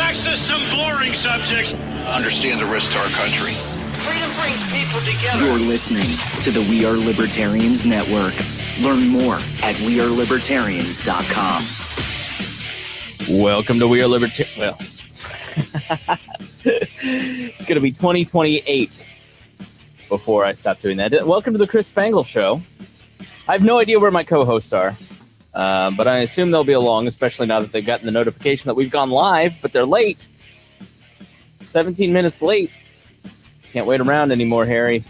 access some boring subjects. Understand the risk to our country. Freedom brings people together. You're listening to the We Are Libertarians Network. Learn more at wearelibertarians.com. Welcome to We Are Libertarians. Well, it's going to be 2028 before I stop doing that. Welcome to the Chris Spangle Show. I have no idea where my co-hosts are, but I assume they'll be along, especially now that they've gotten the notification that we've gone live, but they're late. 17 minutes late. Can't wait around anymore, Harry.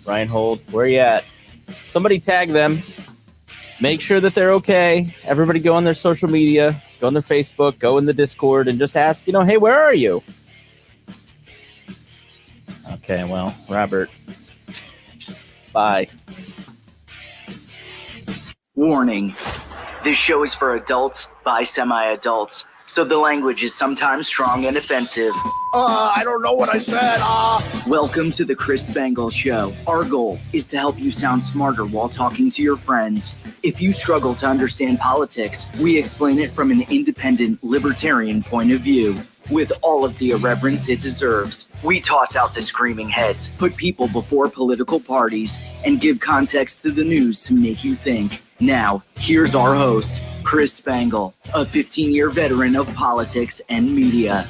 Rhinehold, where you at? Somebody tag them. Make sure that they're okay. Everybody go on their social media, go on their Facebook, go in the Discord, and just ask, hey, where are you? Okay, well, Robert, bye. Warning. This show is for adults by semi-adults, so the language is sometimes strong and offensive. I don't know what I said. Welcome to the Chris Spangle Show. Our goal is to help you sound smarter while talking to your friends. If you struggle to understand politics, we explain it from an independent, libertarian point of view. With all of the irreverence it deserves, we toss out the screaming heads, put people before political parties, and give context to the news to make you think. Now, here's our host, Chris Spangle, a 15-year veteran of politics and media.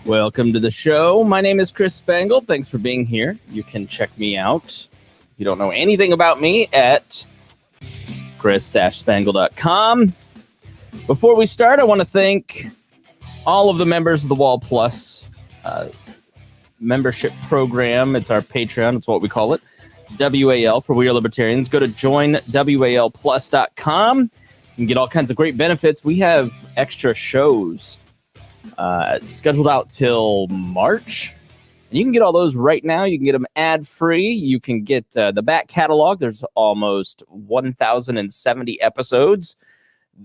Welcome to the show. My name is Chris Spangle. Thanks for being here. You can check me out, if you don't know anything about me, at chris-spangle.com. Before we start, I want to thank all of the members of the Wall Plus membership program. It's our Patreon. It's what we call it. WAL for We Are Libertarians. Go to joinwalplus.com. You can get all kinds of great benefits. We have extra shows scheduled out till March. And you can get all those right now. You can get them ad-free. You can get the back catalog. There's almost 1,070 episodes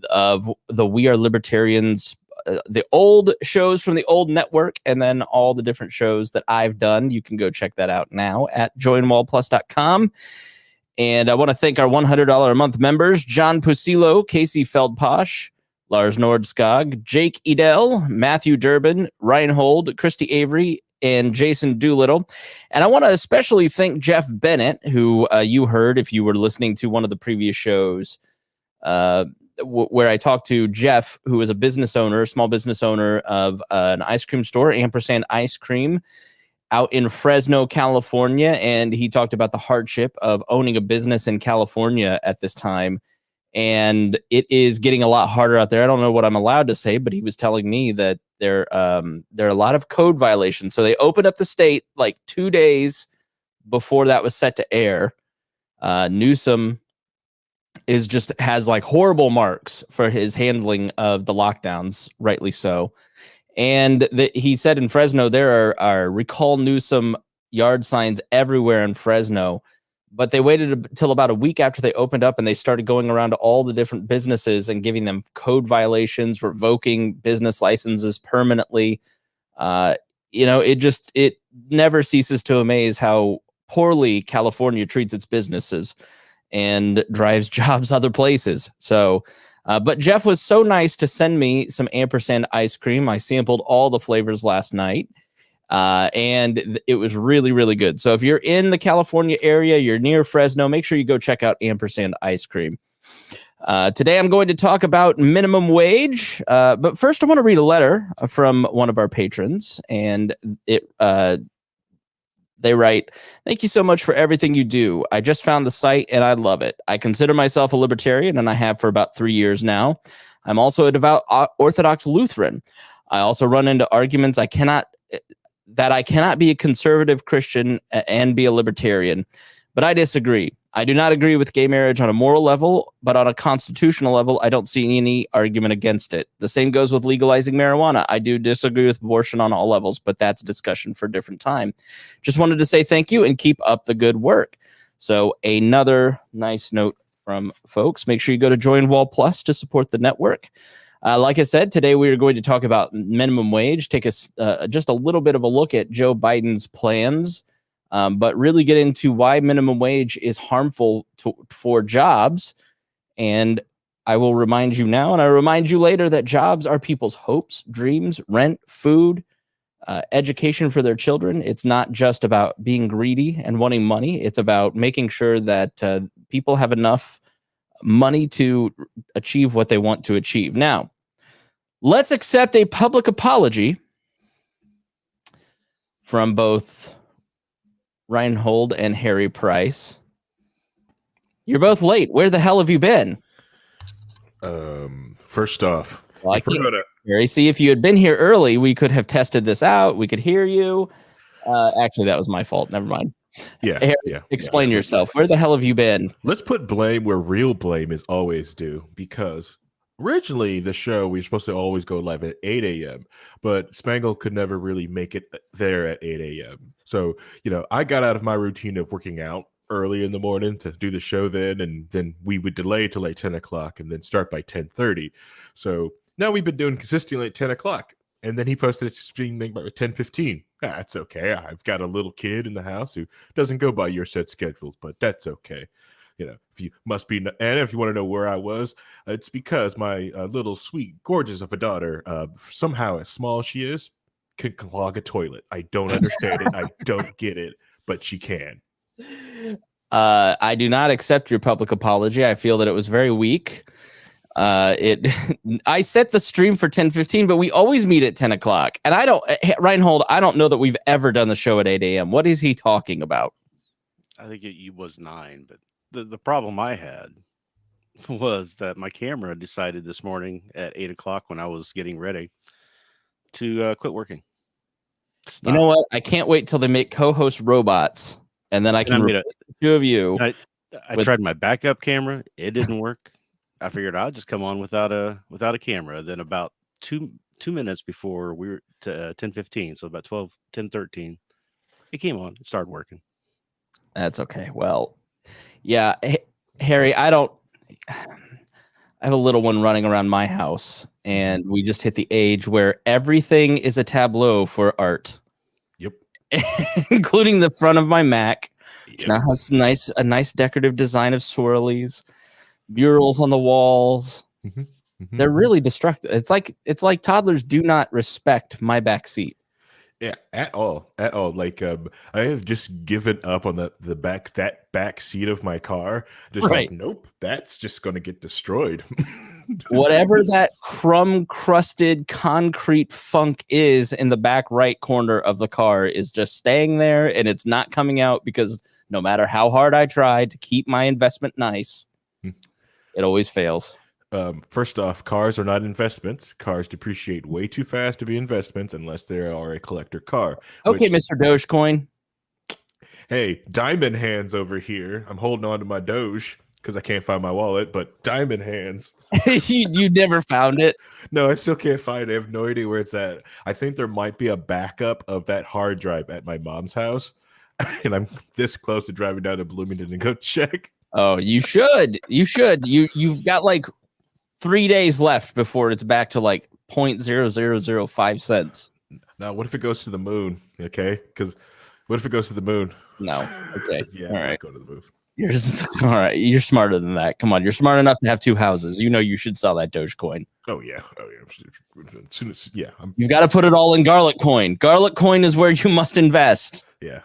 of the We Are Libertarians, the old shows from the old network, and then all the different shows that I've done. You can go check that out now at joinwalplus.com. And I want to thank our $100 a month members, John Pusilo, Casey Feldposh, Lars Nordskog, Jake Edel, Matthew Durbin, Rhinehold, Christy Avery, and Jason Doolittle. And I want to especially thank Jeff Bennett, who you heard if you were listening to one of the previous shows, where I talked to Jeff, who is a business owner, small business owner of an ice cream store, Ampersand Ice Cream, out in Fresno, California. And he talked about the hardship of owning a business in California at this time. And it is getting a lot harder out there. I don't know what I'm allowed to say, but he was telling me that there are a lot of code violations. So they opened up the state like 2 days before that was set to air. Newsom has like horrible marks for his handling of the lockdowns, rightly so. And he said in Fresno, there are recall Newsom yard signs everywhere in Fresno, but they waited until about a week after they opened up and they started going around to all the different businesses and giving them code violations, revoking business licenses permanently. It never ceases to amaze how poorly California treats its businesses and drives jobs other places. So, but Jeff was so nice to send me some Ampersand ice cream. I sampled all the flavors last night, and it was really, really good. So if you're in the California area, you're near Fresno, make sure you go check out Ampersand ice cream. Today I'm going to talk about minimum wage, but first I want to read a letter from one of our patrons, and they write, "Thank you so much for everything you do. I just found the site and I love it. I consider myself a libertarian and I have for about 3 years now. I'm also a devout Orthodox Lutheran. I also run into arguments I cannot be a conservative Christian and be a libertarian, but I disagree. I do not agree with gay marriage on a moral level, but on a constitutional level, I don't see any argument against it. The same goes with legalizing marijuana. I do disagree with abortion on all levels, but that's a discussion for a different time. Just wanted to say thank you and keep up the good work." So another nice note from folks. Make sure you go to Join Wall Plus to support the network. Like I said, today we are going to talk about minimum wage, take us just a little bit of a look at Joe Biden's plans, but really get into why minimum wage is harmful for jobs and I will remind you now, and I remind you later, that jobs are people's hopes, dreams, rent, food, education for their children. It's not just about being greedy and wanting money. It's about making sure that people have enough money to achieve what they want to achieve. Now, let's accept a public apology from both Rhinehold and Harry Price. You're both late. Where the hell have you been? First off, Well, I can't. Harry, see, if you had been here early, we could have tested this out. We could hear you. Actually, that was my fault. Never mind. Yeah. Harry, explain yourself. Where the hell have you been? Let's put blame where real blame is always due, because originally the show, we were supposed to always go live at 8 a.m., but Spangle could never really make it there at 8 a.m. So, I got out of my routine of working out early in the morning to do the show then, and then we would delay till like 10 o'clock and then start by 10:30. So now we've been doing consistently at 10 o'clock. And then he posted it streaming by 10:15. That's okay. I've got a little kid in the house who doesn't go by your set schedules, but that's okay. If you must be, and if you want to know where I was, it's because my little sweet, gorgeous of a daughter, somehow as small as she is, can clog a toilet. I don't understand it. I don't get it, but she can. I do not accept your public apology. I feel that it was very weak. I set the stream for 10:15, but we always meet at 10 o'clock. And Rhinehold, I don't know that we've ever done the show at 8 a.m. What is he talking about? I think it was 9, but the problem I had was that my camera decided this morning at 8 o'clock when I was getting ready to quit working. Stop. You know what? I can't wait till they make co-host robots, and then I can replace the two of you. I tried my backup camera. It didn't work. I figured I'll just come on without a camera. Then about two minutes before we were to 10:15, so about 10:13, it came on. It started working. That's okay. Well, yeah, Harry, I have a little one running around my house, and we just hit the age where everything is a tableau for art. Yep. Including the front of my Mac. Yep. Now has a nice decorative design of swirlies, murals on the walls. Mm-hmm. Mm-hmm. They're really destructive. It's like toddlers do not respect my back seat. Yeah, at all. Like, I have just given up on that back seat of my car. Just right. Like, nope, that's just going to get destroyed. Whatever that crumb-crusted concrete funk is in the back right corner of the car is just staying there, and it's not coming out, because no matter how hard I try to keep my investment nice, it always fails. First off, cars are not investments. Cars depreciate way too fast to be investments unless they are a collector car. Okay, Mr. Dogecoin. Hey, diamond hands over here. I'm holding on to my Doge because I can't find my wallet, but diamond hands. you never found it? No, I still can't find it. I have no idea where it's at. I think there might be a backup of that hard drive at my mom's house, and I'm this close to driving down to Bloomington to go check. Oh, you should. You've got like 3 days left before it's back to like 0.0005 cents. Now, what if it goes to the moon? Okay, because what if it goes to the moon? No. Okay. Yeah, all right. Go to the moon. All right. You're smarter than that. Come on. You're smart enough to have two houses. You should sell that Dogecoin. Oh yeah. As soon as you've got to put it all in Garlic Coin. Garlic Coin is where you must invest. Yeah.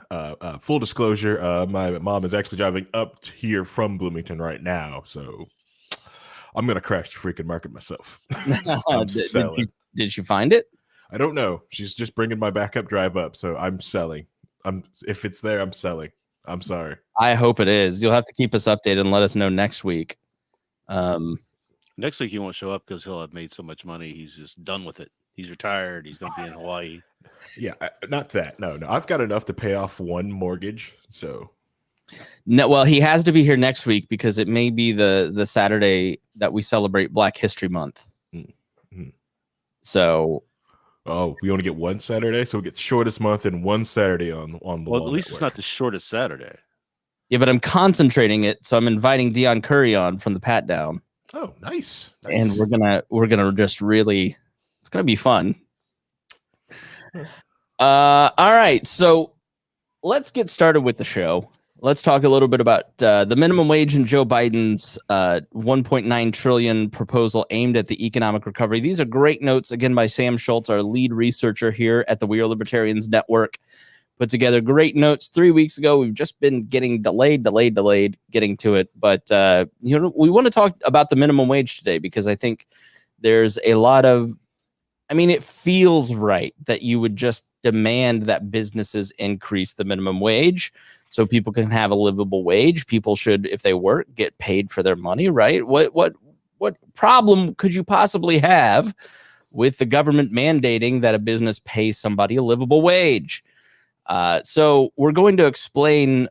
Full disclosure, my mom is actually driving up here from Bloomington right now, so I'm gonna crash the freaking market myself. Did you find it? I don't know. She's just bringing my backup drive up, so I'm selling. If it's there, I'm selling. I'm sorry. I hope it is. You'll have to keep us updated and let us know next week. Next week he won't show up because he'll have made so much money. He's just done with it. He's retired. He's going to be in Hawaii. Yeah, not that. No. I've got enough to pay off one mortgage. So, no. Well, he has to be here next week because it may be the Saturday that we celebrate Black History Month. Mm-hmm. So. Oh, we only get one Saturday, so we get shortest month and one Saturday on the. Well, at least it's not the shortest Saturday. Yeah, but I'm concentrating it, so I'm inviting Dion Curry on from the Pat Down. Oh, nice. And we're gonna just really, it's gonna be fun. All right, so let's get started with the show. Let's talk a little bit about the minimum wage and Joe Biden's $1.9 trillion proposal aimed at the economic recovery. These are great notes, again, by Sam Schultz, our lead researcher here at the We Are Libertarians Network. Put together great notes 3 weeks ago. We've just been getting delayed getting to it. But, we want to talk about the minimum wage today because I think there's a lot of, it feels right that you would just demand that businesses increase the minimum wage so people can have a livable wage. People should, if they work, get paid for their money, right? What problem could you possibly have with the government mandating that a business pays somebody a livable wage? So we're going to explain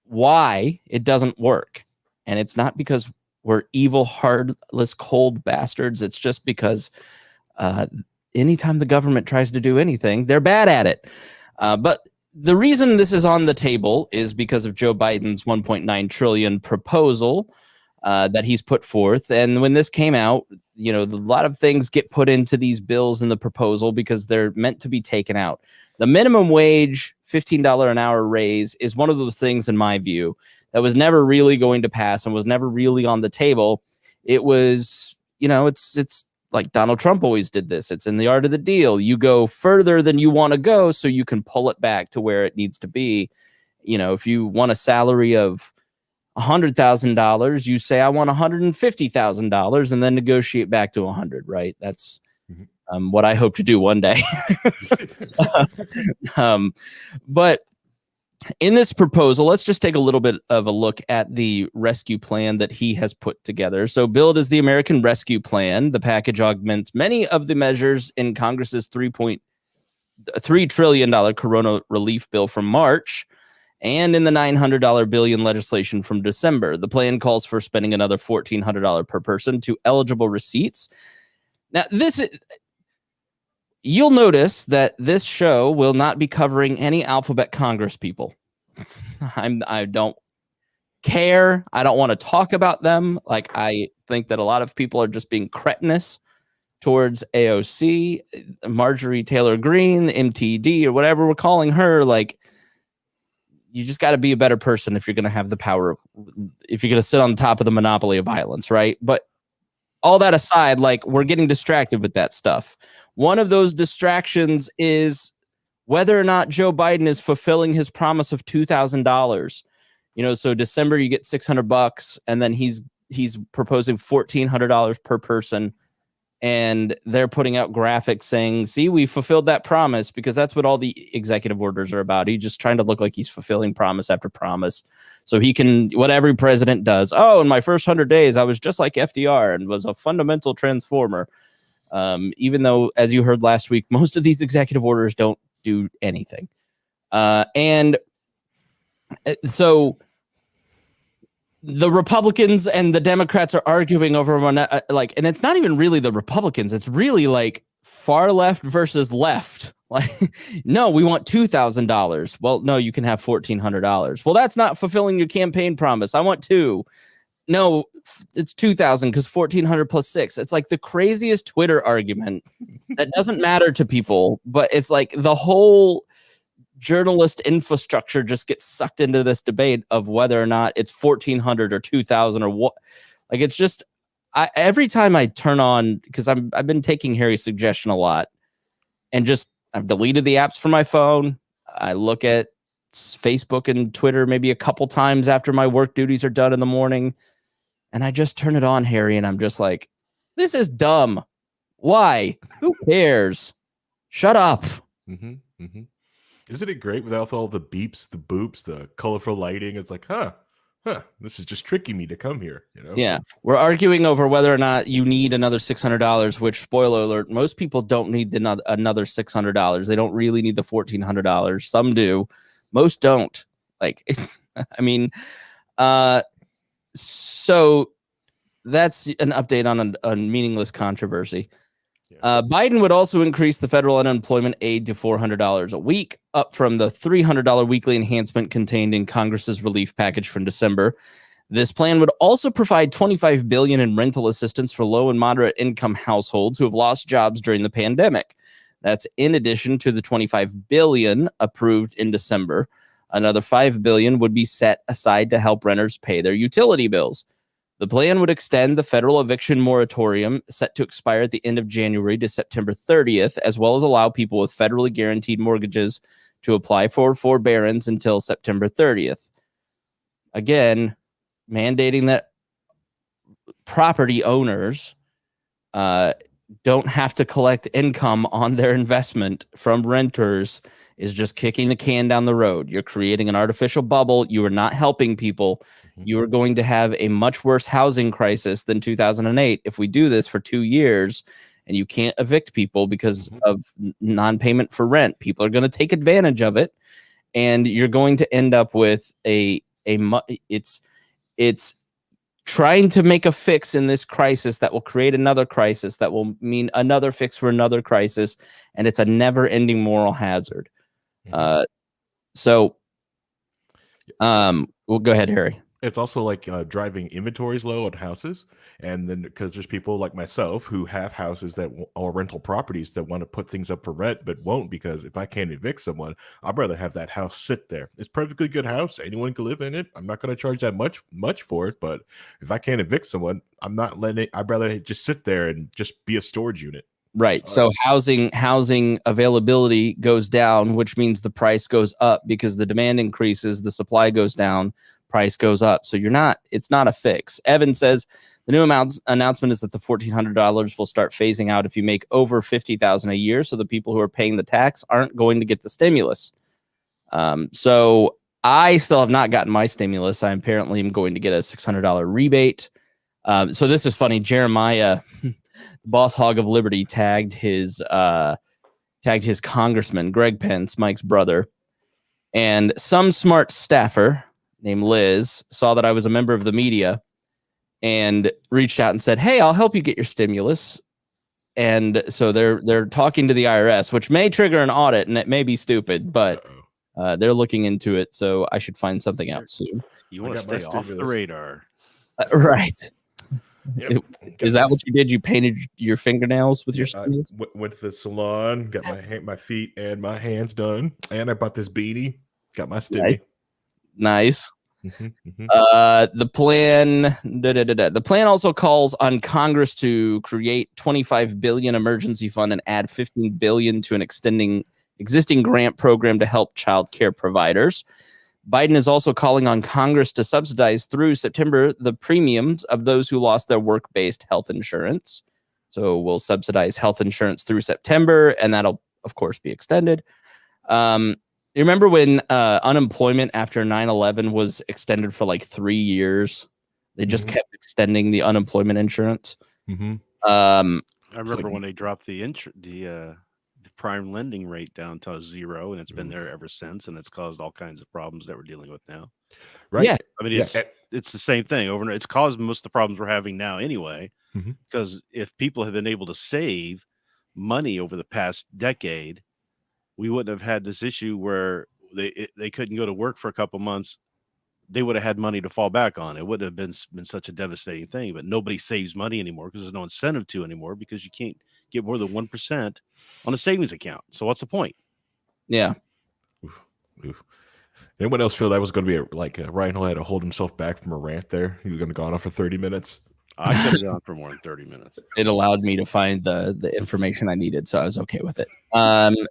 why it doesn't work. And it's not because we're evil, heartless, cold bastards. It's just because anytime the government tries to do anything, they're bad at it. But the reason this is on the table is because of Joe Biden's $1.9 trillion proposal that he's put forth. And when this came out, a lot of things get put into these bills in the proposal because they're meant to be taken out. The minimum wage, $15 an hour raise, is one of those things, in my view, that was never really going to pass and was never really on the table. It was, it's like Donald Trump always did this. It's in the art of the deal. You go further than you want to go so you can pull it back to where it needs to be. If you want a salary of $100,000, you say, I want $150,000 and then negotiate back to 100, right? That's what I hope to do one day. But in this proposal, let's just take a little bit of a look at the rescue plan that he has put together. So billed as the American Rescue Plan, the package augments many of the measures in Congress's $3.3 trillion corona relief bill from March and in the $900 billion legislation from December. The plan calls for spending another $1,400 per person to eligible receipts. Now, you'll notice that this show will not be covering any alphabet Congress people. I don't care. I don't want to talk about them. I think that a lot of people are just being cretinous towards AOC, Marjorie Taylor Greene, MTD, or whatever we're calling her. You just got to be a better person if you're going to have the power if you're going to sit on top of the monopoly of violence, right? But all that aside, we're getting distracted with that stuff. One of those distractions is whether or not Joe Biden is fulfilling his promise of $2,000. So December you get $600, and then he's proposing $1,400 per person, and they're putting out graphics saying, "See, we fulfilled that promise," because that's what all the executive orders are about. He's just trying to look like he's fulfilling promise after promise, so he can what every president does. Oh, in my first 100 days, I was just like FDR and was a fundamental transformer. Even though, as you heard last week, most of these executive orders don't do anything. And so the Republicans and the Democrats are arguing over and it's not even really the Republicans. It's really far left versus left. No, we want $2,000. Well, no, you can have $1,400. Well, that's not fulfilling your campaign promise. I want $2,000. No, it's $2,000 because 1,400 plus 6. It's the craziest Twitter argument that doesn't matter to people, but it's the whole journalist infrastructure just gets sucked into this debate of whether or not it's 1,400 or 2,000 or what. It's just every time I turn on, because I've been taking Harry's suggestion a lot, and I've deleted the apps from my phone. I look at Facebook and Twitter maybe a couple times after my work duties are done in the morning. And I just turn it on, Harry, and I'm just this is dumb. Why? Who cares? Shut up. Isn't it great without all the beeps, the boops, the colorful lighting? It's this is just tricking me to come here. Yeah. We're arguing over whether or not you need another $600, which, spoiler alert, most people don't need another $600. They don't really need the $1,400. Some do. Most don't. So that's an update on a meaningless controversy. Yeah. Biden would also increase the federal unemployment aid to $400 a week, up from the $300 weekly enhancement contained in Congress's relief package from December. This plan would also provide $25 billion in rental assistance for low and moderate income households who have lost jobs during the pandemic. That's in addition to the $25 billion approved in December. Another $5 billion would be set aside to help renters pay their utility bills. The plan would extend the federal eviction moratorium set to expire at the end of January to September 30th, as well as allow people with federally guaranteed mortgages to apply for forbearance until September 30th. Again, mandating that property owners don't have to collect income on their investment from renters is just kicking the can down the road. You're creating an artificial bubble. You are not helping people. You are going to have a much worse housing crisis than 2008 if we do this for 2 years and you can't evict people because of non-payment for rent. People are going to take advantage of it, and you're going to end up with it's trying to make a fix in this crisis that will create another crisis that will mean another fix for another crisis, and it's a never-ending moral hazard. We'll go ahead, Harry. It's also like driving inventories low on houses. And then because there's people like myself who have houses that are rental properties that want to put things up for rent, but won't, because if I can't evict someone, I'd rather have that house sit there. It's a perfectly good house. Anyone can live in it. I'm not going to charge that much for it. But if I can't evict someone, I'm not letting it. I'd rather it just sit there and just be a storage unit. Right. So housing availability goes down, which means the price goes up because the demand increases, the supply goes down, price goes up. So it's not a fix. Evan says the new announcement is that the $1,400 will start phasing out if you make over $50,000 a year. So the people who are paying the tax aren't going to get the stimulus. So I still have not gotten my stimulus. I apparently am going to get a $600 rebate. So this is funny. Jeremiah, Boss Hog of Liberty, tagged his congressman, Greg Pence, Mike's brother, and some smart staffer named Liz saw that I was a member of the media and reached out and said, "Hey, I'll help you get your stimulus." And so they're talking to the IRS, which may trigger an audit, and it may be stupid, but they're looking into it. So I should find something out soon. You want to stay off the radar, right? Yep. Is that what you did? You painted your fingernails with your stimulus? I went to the salon, got my feet and my hands done, and I bought this beanie, got my stimmy. Nice. The plan also calls on Congress to create $25 billion emergency fund and add $15 billion to an existing grant program to help child care providers. Biden is also calling on Congress to subsidize through September the premiums of those who lost their work-based health insurance. So we'll subsidize health insurance through September, and that'll, of course, be extended. You remember when unemployment after 9/11 was extended for like 3 years? They just kept extending the unemployment insurance. I remember when they dropped the prime lending rate down to 0, and it's been there ever since, and it's caused all kinds of problems that we're dealing with now. Right? Yeah. I mean, it's the same thing over and it's caused most of the problems we're having now anyway. Because if people have been able to save money over the past decade, we wouldn't have had this issue where they couldn't go to work for a couple months. They would have had money to fall back on. It wouldn't have been such a devastating thing. But nobody saves money anymore because there's no incentive to anymore, because you can't get more than 1% on a savings account. So what's the point? Yeah. Oof. Anyone else feel that was going to be Rhinehold had to hold himself back from a rant there? He was going to go on for 30 minutes. I could have gone for more than 30 minutes. It allowed me to find the information I needed, so I was okay with it.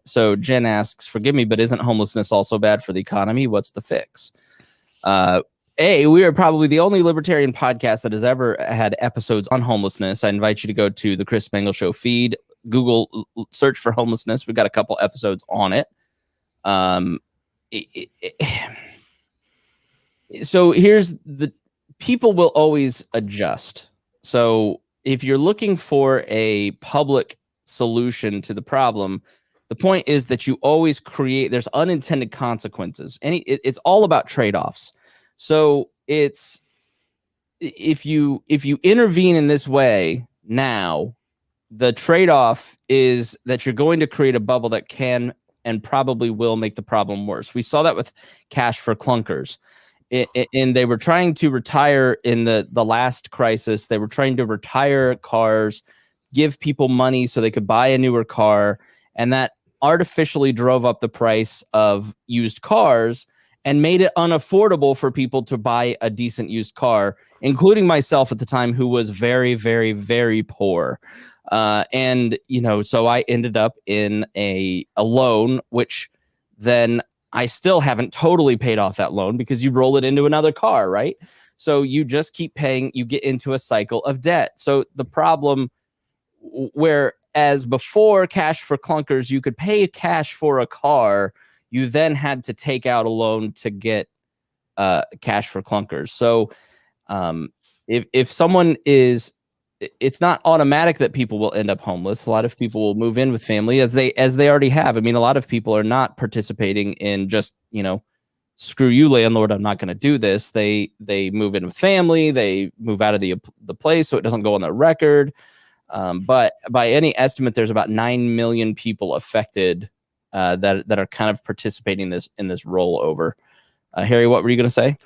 So Jen asks, "Forgive me, but isn't homelessness also bad for the economy? What's the fix?" We are probably the only libertarian podcast that has ever had episodes on homelessness. I invite you to go to the Chris Spangle Show feed, Google search for homelessness. We've got a couple episodes on it. So here's the people will always adjust. So if you're looking for a public solution to the problem, the point is that you always there's unintended consequences. It's all about trade-offs. So it's if you intervene in this way now, the trade-off is that you're going to create a bubble that can and probably will make the problem worse. We saw that with cash for clunkers. And they were trying to retire in the last crisis. They were trying to retire cars, give people money so they could buy a newer car. And that artificially drove up the price of used cars. and made it unaffordable for people to buy a decent used car, including myself at the time, who was very, very, very poor. And, so I ended up in a loan, which then I still haven't totally paid off that loan because you roll it into another car, right? So you just keep paying, you get into a cycle of debt. So the problem, whereas before cash for clunkers, you could pay cash for a car, you then had to take out a loan to get cash for clunkers. So if someone is, it's not automatic that people will end up homeless. A lot of people will move in with family as they already have. I mean, a lot of people are not participating in just, screw you, landlord, I'm not going to do this. They move in with family. They move out of the place so it doesn't go on the record. But by any estimate, there's about 9 million people affected that are kind of participating in this rollover. Harry, what were you going to say?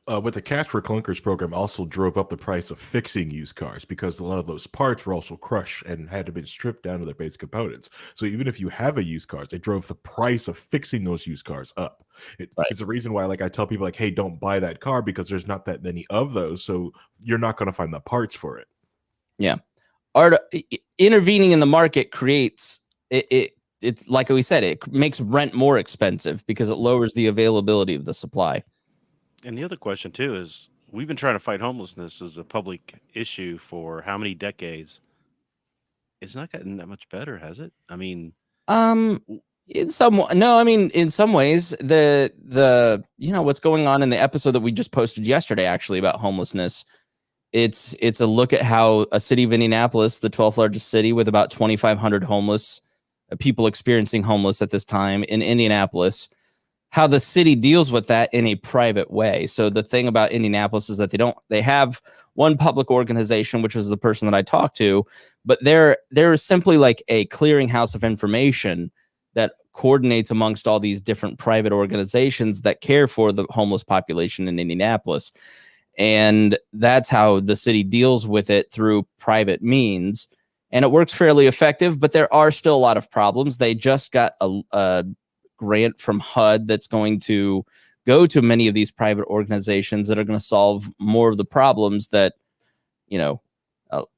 With the Cash for Clunkers program also drove up the price of fixing used cars because a lot of those parts were also crushed and had to be stripped down to their basic components. So even if you have a used car, they drove the price of fixing those used cars up. It's a reason why, like, I tell people, like, hey, don't buy that car because there's not that many of those, so you're not going to find the parts for it. Yeah. Intervening in the market creates it's like we said, it makes rent more expensive because it lowers the availability of the supply. And the other question too is, we've been trying to fight homelessness as a public issue for how many decades? It's not gotten that much better, has it? I mean, in some ways, the what's going on in the episode that we just posted yesterday, actually, about homelessness. It's a look at how a city of Indianapolis, the 12th largest city with about 2,500 homeless people experiencing homeless at this time in Indianapolis, how the city deals with that in a private way. So the thing about Indianapolis is that they have one public organization, which was the person that I talked to, but they're simply like a clearinghouse of information that coordinates amongst all these different private organizations that care for the homeless population in Indianapolis. And that's how the city deals with it, through private means. And it works fairly effective, but there are still a lot of problems. They just got a grant from HUD that's going to go to many of these private organizations that are going to solve more of the problems that,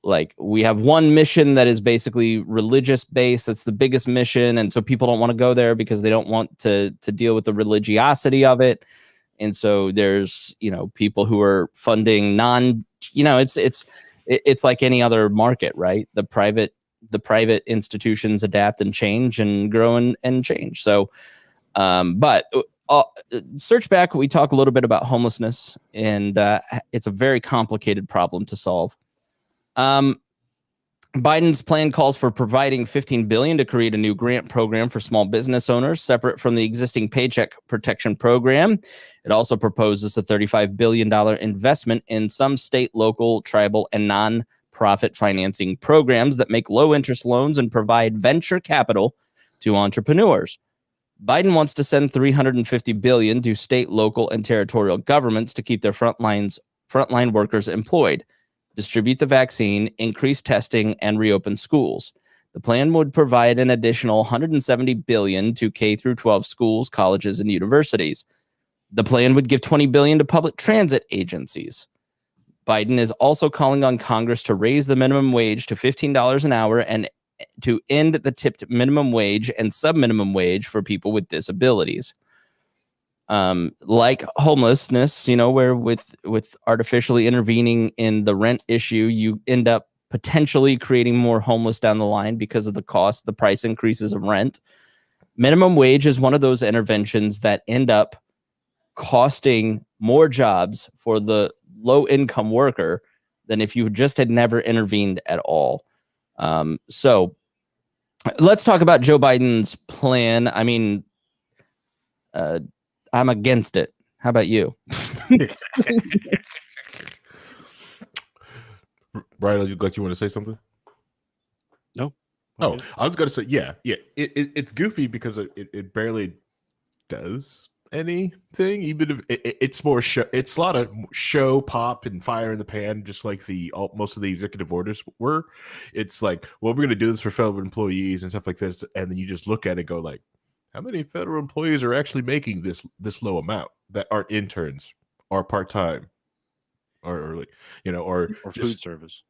like, we have one mission that is basically religious based. That's the biggest mission. And so people don't want to go there because they don't want to deal with the religiosity of it. And so there's, people who are funding it's like any other market, right? The private institutions adapt and change and grow and change. So, but search back, we talk a little bit about homelessness, and it's a very complicated problem to solve. Biden's plan calls for providing $15 billion to create a new grant program for small business owners, separate from the existing Paycheck Protection Program. It also proposes a $35 billion investment in some state, local, tribal, and non-profit financing programs that make low-interest loans and provide venture capital to entrepreneurs. Biden wants to send $350 billion to state, local, and territorial governments to keep their frontline workers employed, distribute the vaccine, increase testing, and reopen schools. The plan would provide an additional $170 billion to K-12 schools, colleges, and universities. The plan would give $20 billion to public transit agencies. Biden is also calling on Congress to raise the minimum wage to $15 an hour and to end the tipped minimum wage and sub-minimum wage for people with disabilities. Like homelessness, where with artificially intervening in the rent issue, you end up potentially creating more homeless down the line because of the price increases of rent. Minimum wage is one of those interventions that end up costing more jobs for the low income worker than if you just had never intervened at all. So let's talk about Joe Biden's plan. I mean, I'm against it. How about you? Brian, you want to say something? No. Oh, I was going to say, yeah. It's goofy because it barely does anything. Even if it's more show, it's a lot of show, pop, and fire in the pan, just like most of the executive orders were. It's like, well, we're going to do this for fellow employees and stuff like this, and then you just look at it and go like, How many federal employees are actually making this low amount that aren't interns or part time or like or Or just food service.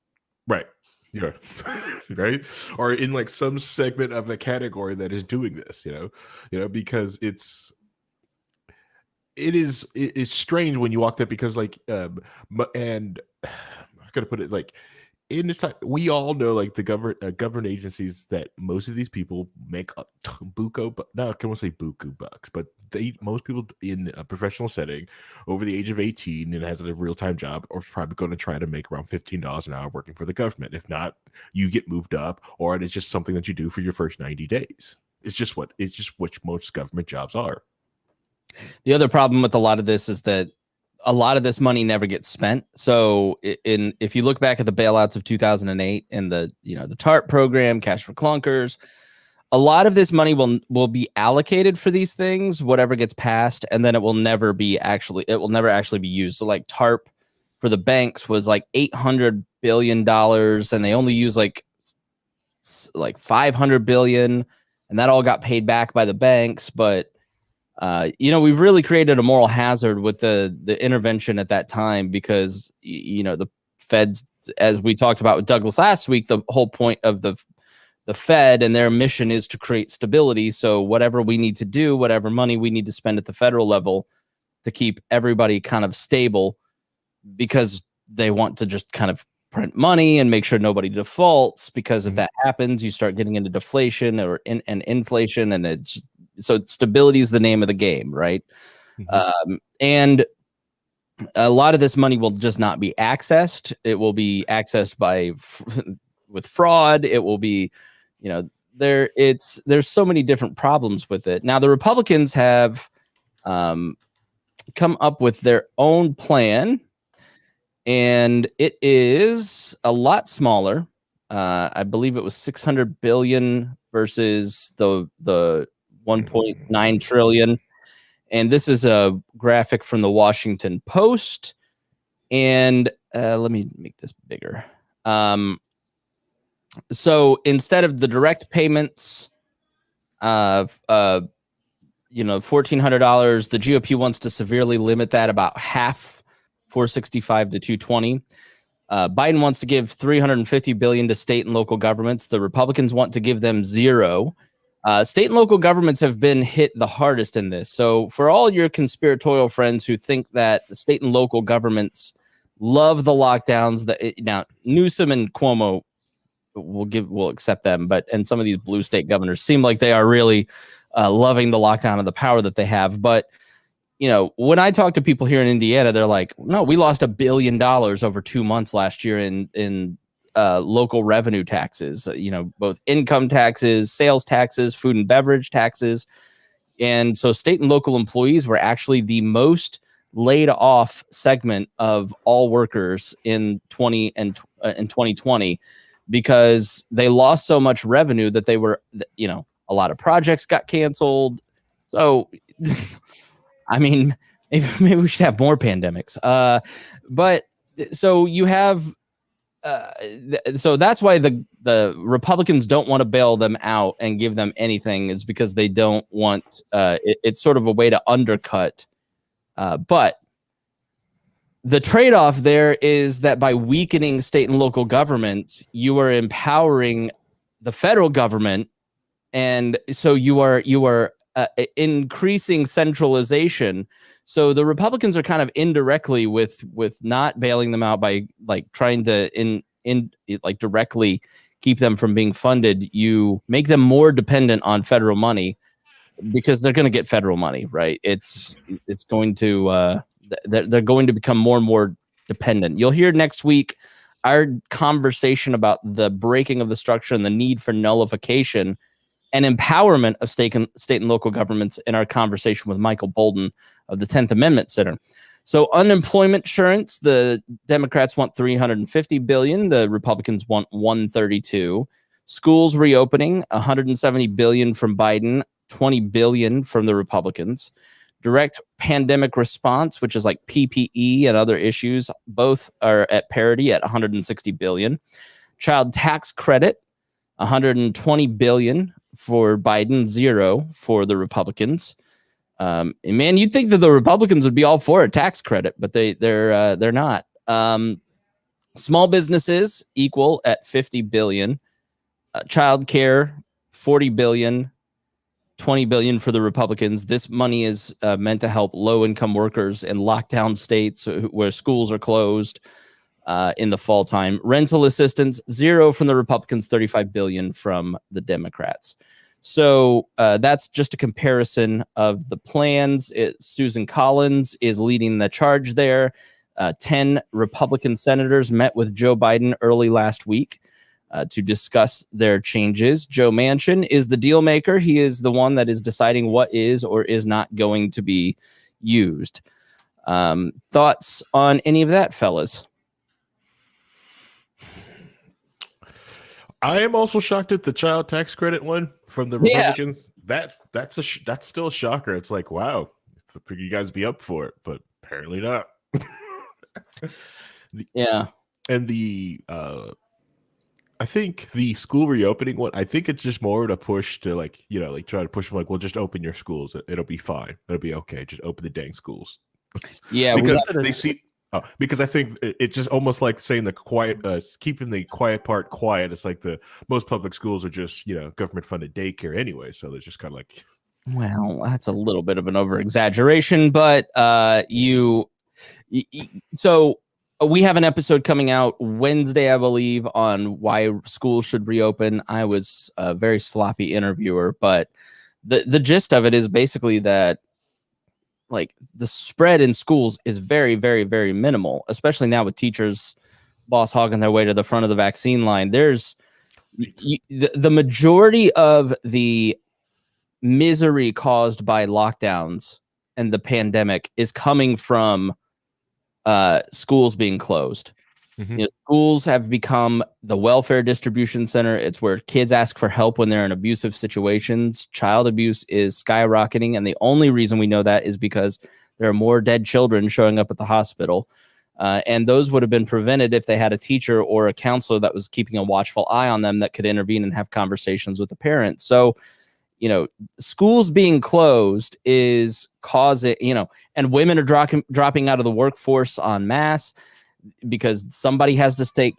right? Yeah, right. Or in like some segment of a category that is doing this, because it's strange when you walk that because like and I'm gonna put it like in this time, we all know like the government agencies that most of these people make a buco, but no, I can't say buku bucks, but most people in a professional setting over the age of 18 and has a real time job are probably going to try to make around $15 an hour working for the government. If not, you get moved up, or it's just something that you do for your first 90 days. It's just what most government jobs are. The other problem with a lot of this is that a lot of this money never gets spent. So if you look back at the bailouts of 2008 and the TARP program, Cash for Clunkers, a lot of this money will be allocated for these things, whatever gets passed, and then it will never actually be used. So like TARP for the banks was like $800 billion, and they only use like $500 billion, and that all got paid back by the banks. But we've really created a moral hazard with the intervention at that time because, the feds, as we talked about with Douglas last week, the whole point of the Fed and their mission is to create stability. So whatever we need to do, whatever money we need to spend at the federal level to keep everybody kind of stable, because they want to just kind of print money and make sure nobody defaults, because if that happens, you start getting into deflation and inflation, and so stability is the name of the game, right? And a lot of this money will just not be accessed. It will be accessed with fraud. It will be, there's so many different problems with it. Now the Republicans have come up with their own plan, and it is a lot smaller. I believe it was 600 billion versus the 1.9 trillion. And this is a graphic from the Washington Post. And let me make this bigger. So instead of the direct payments of $1,400, the GOP wants to severely limit that, about half, 465 to 220. Biden wants to give $350 billion to state and local governments. The Republicans want to give them zero. State and local governments have been hit the hardest in this. So for all your conspiratorial friends who think that the state and local governments love the lockdowns, now Newsom and Cuomo will accept them, and some of these blue state governors seem like they are really loving the lockdown and the power that they have. But when I talk to people here in Indiana, they're like, no, we lost $1 billion over 2 months last year in local revenue taxes, both income taxes, sales taxes, food and beverage taxes. And so state and local employees were actually the most laid off segment of all workers in 2020, because they lost so much revenue that they were, a lot of projects got canceled. So, I mean, maybe we should have more pandemics. But so you have, so that's why the Republicans don't want to bail them out and give them anything, is because they don't want, it's sort of a way to undercut. But the trade-off there is that by weakening state and local governments, you are empowering the federal government, and so you are increasing centralization. So the Republicans are kind of indirectly with not bailing them out by like trying to like directly keep them from being funded. You make them more dependent on federal money, because they're going to get federal money, right? It's going to they're going to become more and more dependent. You'll hear next week our conversation about the breaking of the structure and the need for nullification and empowerment of state and local governments in our conversation with Michael Bolden of the 10th Amendment Center. So unemployment insurance, the Democrats want $350 billion. The Republicans want $132. Schools reopening, $170 billion from Biden, $20 billion from the Republicans. Direct pandemic response, which is like PPE and other issues, both are at parity at $160 billion. Child tax credit, $120 billion for Biden, 0 for the Republicans. And man, you'd think that the Republicans would be all for a tax credit, but they're not. Small businesses equal at $50 billion. Child care, $40 billion. $20 billion for the Republicans. This money is meant to help low-income workers in lockdown states where schools are closed in the fall time. Rental assistance, 0 from the Republicans, $35 billion from the Democrats. So that's just a comparison of the plans. Susan Collins is leading the charge there. 10 Republican senators met with Joe Biden early last week to discuss their changes. Joe Manchin is the deal maker. He is the one that is deciding what is or is not going to be used. Thoughts on any of that, fellas? I am also shocked at the child tax credit one from the Republicans. That's still a shocker. It's like, wow, you guys be up for it, but apparently not. And the I think the school reopening one, I think it's just more to push to try to push them we'll just open your schools. It'll be fine. It'll be okay. Just open the dang schools. Yeah, because they see. Because I think it's just almost like saying the quiet, keeping the quiet part quiet. It's like most public schools are just government funded daycare anyway, so they're just kind of like. Well, that's a little bit of an over exaggeration, but so we have an episode coming out Wednesday, I believe, on why schools should reopen. I was a very sloppy interviewer, but the gist of it is basically that like the spread in schools is very, very, very minimal, especially now with teachers boss hogging their way to the front of the vaccine line. There's the majority of the misery caused by lockdowns and the pandemic is coming from schools being closed. Mm-hmm. Schools have become the welfare distribution center. It's where kids ask for help when they're in abusive situations. Child abuse is skyrocketing, and the only reason we know that is because there are more dead children showing up at the hospital. And those would have been prevented if they had a teacher or a counselor that was keeping a watchful eye on them that could intervene and have conversations with the parents. So, schools being closed is causing, and women are dropping out of the workforce en masse because somebody has to stay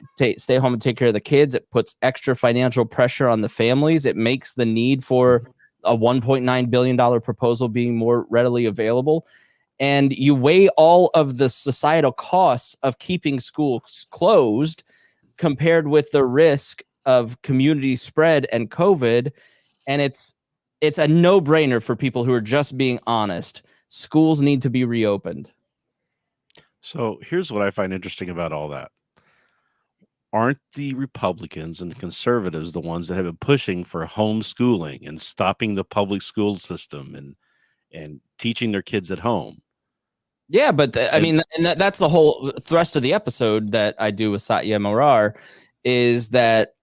home and take care of the kids. It puts extra financial pressure on the families. It makes the need for a $1.9 billion proposal being more readily available. And you weigh all of the societal costs of keeping schools closed compared with the risk of community spread and COVID. And it's a no-brainer for people who are just being honest. Schools need to be reopened. So here's what I find interesting about all that. Aren't the Republicans and the conservatives the ones that have been pushing for homeschooling and stopping the public school system and teaching their kids at home? Yeah, but that's the whole thrust of the episode that I do with Satya Morar is that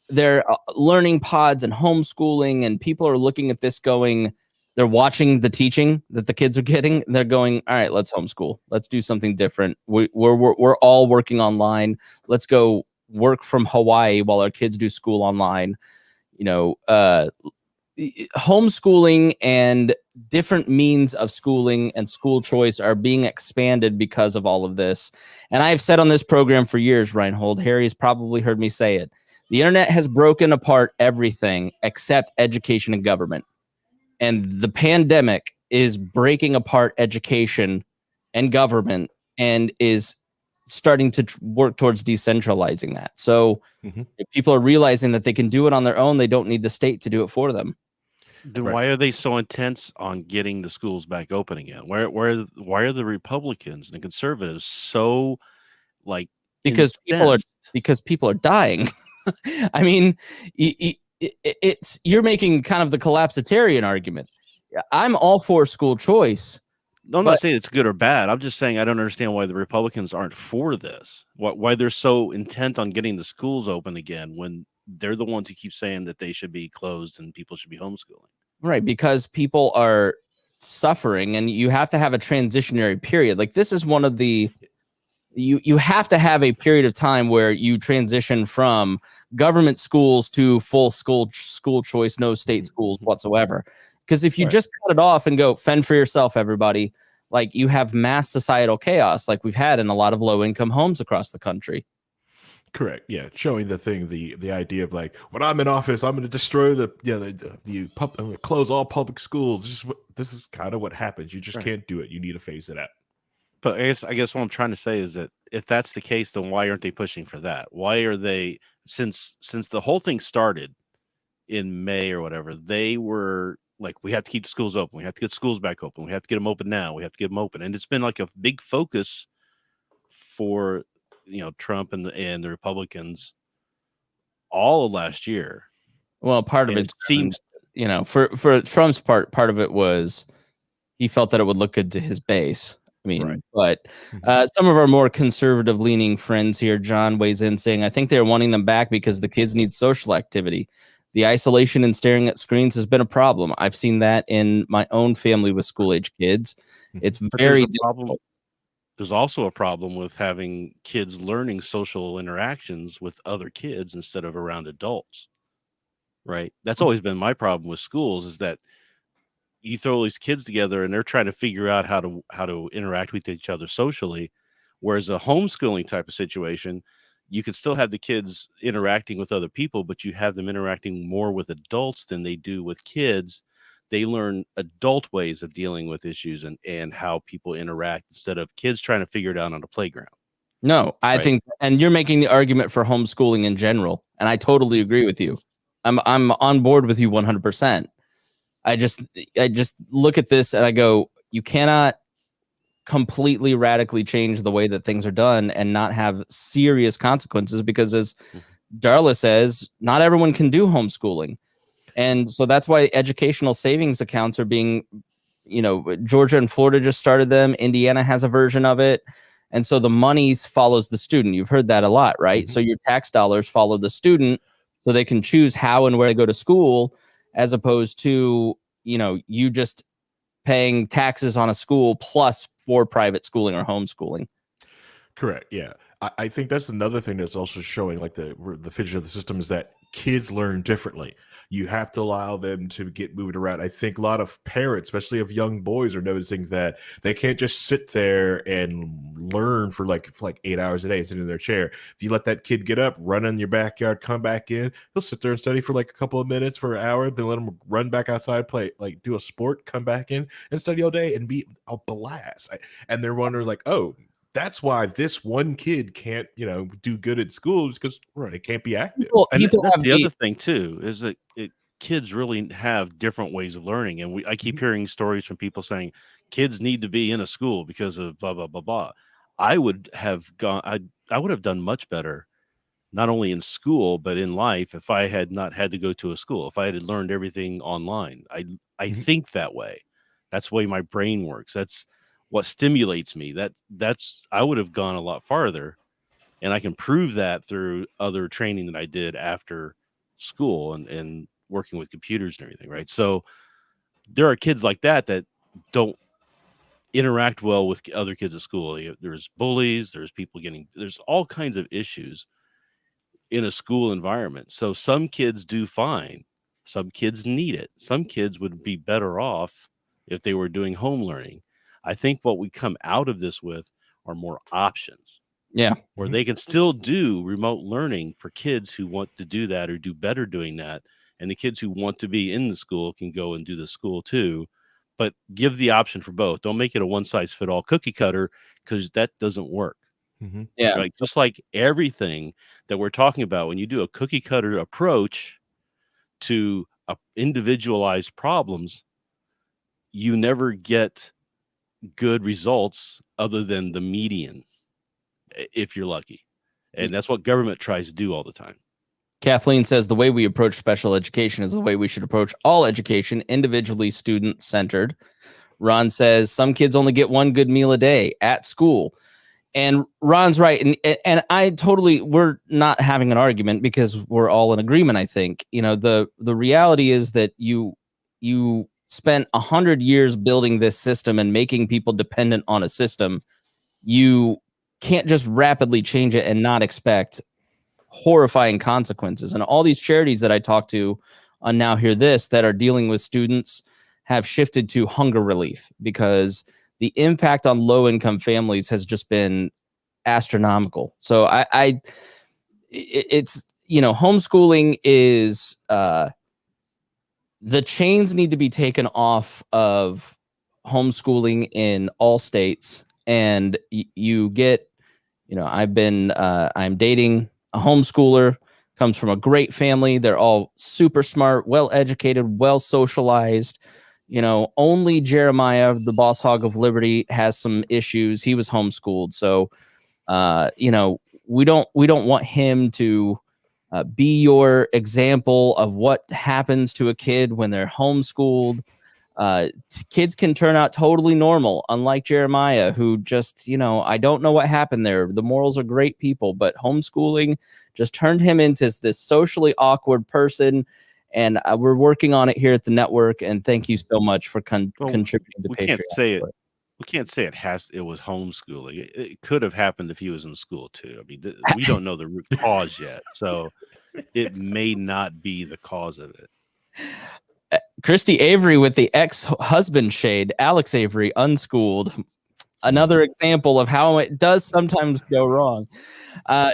they're learning pods and homeschooling, and people are looking at this going, they're watching the teaching that the kids are getting. And they're going, all right, let's homeschool. Let's do something different. We're all working online. Let's go work from Hawaii while our kids do school online. Homeschooling and different means of schooling and school choice are being expanded because of all of this. And I've said on this program for years, Rhinehold, Harry's probably heard me say it. The internet has broken apart everything except education and government. And the pandemic is breaking apart education and government and is starting to work towards decentralizing that. So if people are realizing that they can do it on their own, they don't need the state to do it for them. Then why are they so intense on getting the schools back open again? Why are the Republicans and the conservatives so because people are dying. I mean, you're making kind of the collapsitarian argument. I'm all for school choice. No, I'm not saying it's good or bad. I'm just saying I don't understand why the Republicans aren't for this. Why they're so intent on getting the schools open again when they're the ones who keep saying that they should be closed and people should be homeschooling. Right, because people are suffering and you have to have a transitionary period. Like this is one of the you have to have a period of time where you transition from government schools to full school choice, no state schools whatsoever. Because if you just cut it off and go fend for yourself, everybody, like you have mass societal chaos like we've had in a lot of low income homes across the country. Correct. Yeah, showing the idea of like, when I'm in office, I'm going to destroy I'm going to close all public schools. This is kind of what happens. You just can't do it. You need to phase it out. But I guess what I'm trying to say is that if that's the case, then why aren't they pushing for that? Why are they, since the whole thing started in May or whatever, they were like, we have to keep the schools open. We have to get schools back open. We have to get them open now. We have to get them open. And it's been like a big focus for Trump and the Republicans all of last year. Well, part of it seems, for Trump's part of it was he felt that it would look good to his base. I mean, but some of our more conservative leaning friends here, John weighs in saying, I think they're wanting them back because the kids need social activity. The isolation and staring at screens has been a problem. I've seen that in my own family with school age kids. It's very difficult. There's also a problem with having kids learning social interactions with other kids instead of around adults. Right. That's always been my problem with schools, is that you throw these kids together and they're trying to figure out how to interact with each other socially. Whereas a homeschooling type of situation, you could still have the kids interacting with other people, but you have them interacting more with adults than they do with kids. They learn adult ways of dealing with issues and how people interact instead of kids trying to figure it out on a playground. No, I think, and you're making the argument for homeschooling in general, and I totally agree with you. I'm on board with you 100%. I just look at this and I go, you cannot completely radically change the way that things are done and not have serious consequences, because as Darla says, not everyone can do homeschooling. And so that's why educational savings accounts are being, Georgia and Florida just started them. Indiana has a version of it. And so the money follows the student. You've heard that a lot, right? So your tax dollars follow the student so they can choose how and where to go to school, as opposed to, you just paying taxes on a school plus for private schooling or homeschooling. Correct. Yeah. I think that's another thing that's also showing like the fissure of the system is that kids learn differently. You have to allow them to get moved around. I think a lot of parents, especially of young boys, are noticing that they can't just sit there and learn for like 8 hours a day sitting in their chair. If you let that kid get up, run in your backyard, come back in, he'll sit there and study for like a couple of minutes for an hour, then let him run back outside, play, like do a sport, come back in and study all day and be a blast. And they're wondering like, oh, that's why this one kid can't, do good at school, because they can't be active. And that's the other thing too, is that kids really have different ways of learning. And I keep hearing stories from people saying kids need to be in a school because of blah, blah, blah, blah. I would have done much better, not only in school, but in life, if I had not had to go to a school, if I had learned everything online. I think that way. That's the way my brain works. That's what stimulates me. I would have gone a lot farther, and I can prove that through other training that I did after school and working with computers and everything. Right. So there are kids like that don't interact well with other kids at school. There's bullies, there's all kinds of issues in a school environment. So some kids do fine. Some kids need it. Some kids would be better off if they were doing home learning. I think what we come out of this with are more options. Yeah. Where they can still do remote learning for kids who want to do that or do better doing that. And the kids who want to be in the school can go and do the school too. But give the option for both. Don't make it a one size fit all cookie cutter, because that doesn't work. Yeah. Right? Just like everything that we're talking about, when you do a cookie cutter approach to individualized problems, you never get good results other than the median, if you're lucky. And that's what government tries to do all the time. Kathleen says the way we approach special education is the way we should approach all education, individually student-centered. Ron says some kids only get one good meal a day at school. And Ron's right. And I totally, we're not having an argument because we're all in agreement, I think. The reality is that you spent 100 years building this system and making people dependent on a system. You can't just rapidly change it and not expect horrifying consequences. And all these charities that I talk to on Now Hear This that are dealing with students have shifted to hunger relief because the impact on low income families has just been astronomical. So it's, homeschooling is, the chains need to be taken off of homeschooling in all states. And you get, I'm dating a homeschooler, comes from a great family. They're all super smart, well educated, well socialized. Only Jeremiah, the boss hog of Liberty, has some issues. He was homeschooled. So, we don't want him to be your example of what happens to a kid when they're homeschooled. Kids can turn out totally normal, unlike Jeremiah, who just, I don't know what happened there. The morals are great people, but homeschooling just turned him into this socially awkward person. And we're working on it here at the network. And thank you so much for contributing to we Patreon. can't say it. We can't say it was homeschooling. It could have happened if he was in school too. I mean, we don't know the root cause yet, so it may not be the cause of it. Christy Avery with the ex-husband shade. Alex Avery, unschooled. Another example of how it does sometimes go wrong.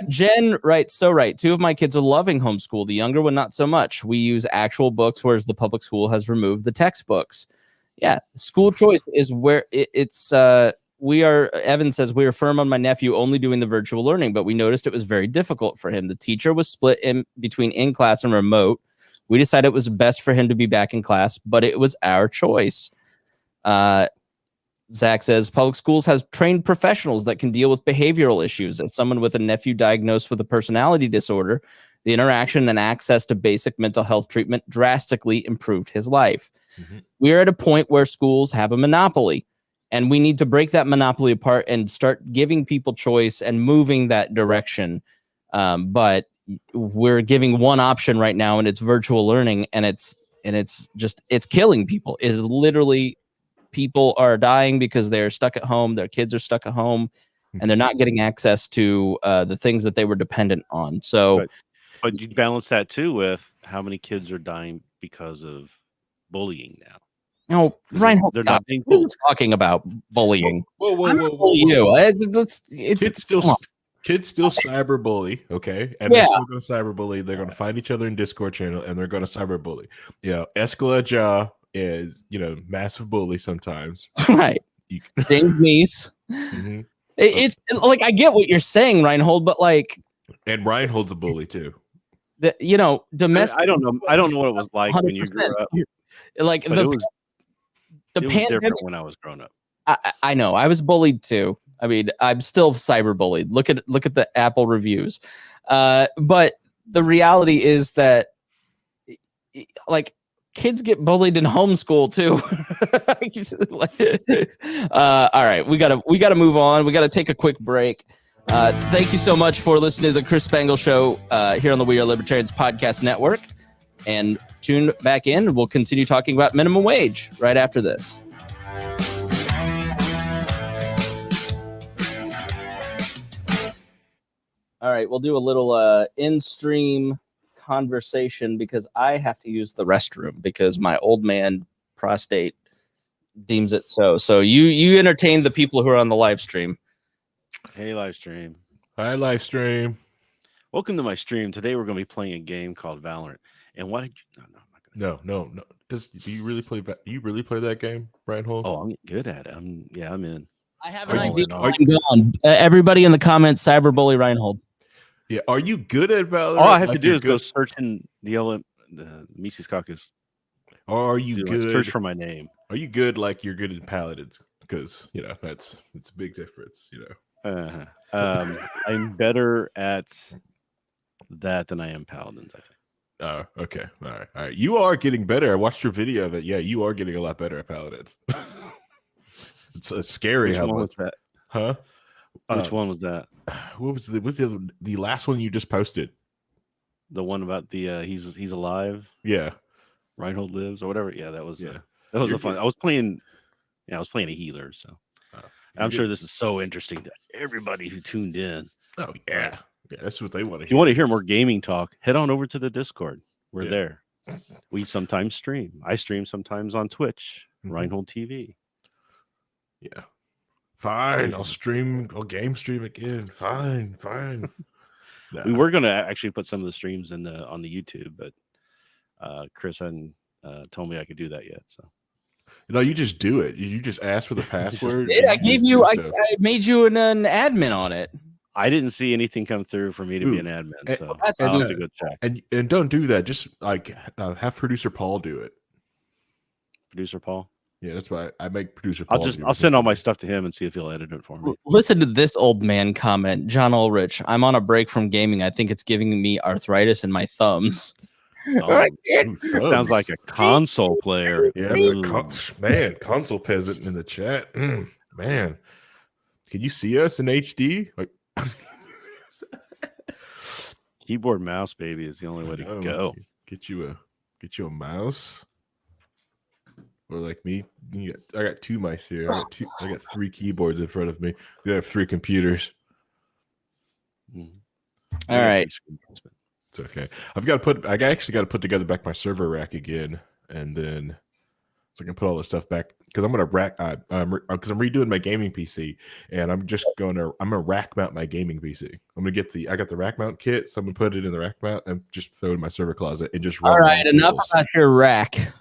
Jen writes, so right. 2 of my kids are loving homeschool. The younger one, not so much. We use actual books, whereas the public school has removed the textbooks. Yeah, school choice is where Evan says, we are firm on my nephew only doing the virtual learning, but we noticed it was very difficult for him. The teacher was split in between in-class and remote. We decided it was best for him to be back in class, but it was our choice. Zach says, public schools have trained professionals that can deal with behavioral issues. As someone with a nephew diagnosed with a personality disorder, the interaction and access to basic mental health treatment drastically improved his life. Mm-hmm. We are at a point where schools have a monopoly, and we need to break that monopoly apart and start giving people choice and moving that direction. But we're giving one option right now, and it's virtual learning, and it's killing people. It is literally, people are dying because they're stuck at home. Their kids are stuck at home, and they're not getting access to the things that they were dependent on. So, but you balance that too with how many kids are dying because of bullying now. No, Rhinehold, they're not being bullied. Talking about bullying. Whoa. Kids still cyberbully, okay? And they're still going to cyberbully. They're going to find each other in Discord channel, and they're going to cyberbully. Escala Ja is, massive bully sometimes. Right. James Neese. Mm-hmm. It's like, I get what you're saying, Rhinehold, but like... And Rhinehold's a bully, too. Domestic... I don't know what it was like 100%. When you grew up. Like, it was different when I was growing up. I know. I was bullied, too. I mean, I'm still cyberbullied. Look at the Apple reviews. But the reality is that, like, kids get bullied in homeschool too. All right, we gotta move on. We gotta take a quick break. Thank you so much for listening to the Chris Spangle Show here on the We Are Libertarians Podcast Network. And tune back in. We'll continue talking about minimum wage right after this. All right, we'll do a little in-stream conversation because I have to use the restroom because my old man prostate deems it so. So you entertain the people who are on the live stream. Hey, live stream. Hi, live stream. Welcome to my stream. Today we're going to be playing a game called Valorant. And why did you? No. Do you really play? You really play that game, Rhinehold? Oh, I'm good at it. I'm in. I have an idea. Everybody in the comments, cyberbully Rhinehold. Yeah, are you good at Valorant? All I have to do is go search in the Mises Caucus. Or are you good? Search for my name. Are you good like you're good at Paladins? Because it's a big difference. I'm better at that than I am Paladins, I think. Oh, okay. All right. You are getting better. I watched your video that you are getting a lot better at Paladins. It's scary. Which how one much, was that? Huh? Which one was that? What was the last one you just posted? The one about the he's alive. Yeah, Rhinehold lives or whatever. Yeah, that was a fun. I was playing a healer. So I'm sure this is so interesting to everybody who tuned in. Oh yeah, that's what they want to If hear. you want to hear more gaming talk, head on over to the Discord. We're Yeah. there. We sometimes stream. I stream sometimes on Twitch, Rhinehold TV. Yeah. Fine, I'll stream. I'll game stream again. Fine. Nah. We were going to actually put some of the streams on the YouTube, but Chris hadn't told me I could do that yet. So you just do it. You just ask for the password. I gave you. I made you an admin on it. I didn't see anything come through for me to be an admin, so I'll have to go check. And don't do that. Just like have producer Paul do it. Producer Paul. Yeah, that's why I make producer Paul. I'll send all my stuff to him and see if he'll edit it for me. Listen to this old man comment. John Ulrich, I'm on a break from gaming. I think it's giving me arthritis in my thumbs. Sounds like a console player. Yeah, it's console peasant in the chat. Man, can you see us in HD? Like, keyboard mouse, baby, is the only way to go. Get you a mouse. Or like me, I got two mice here. I got 3 keyboards in front of me. We have 3 computers. All right, it's okay. I actually got to put together back my server rack again, and then so I can put all this stuff back because I'm gonna rack. Because I'm redoing my gaming PC, and I'm gonna rack mount my gaming PC. I'm gonna I got the rack mount kit, so I'm gonna put it in the rack mount and just throw it in my server closet and just run. All right, enough about your rack.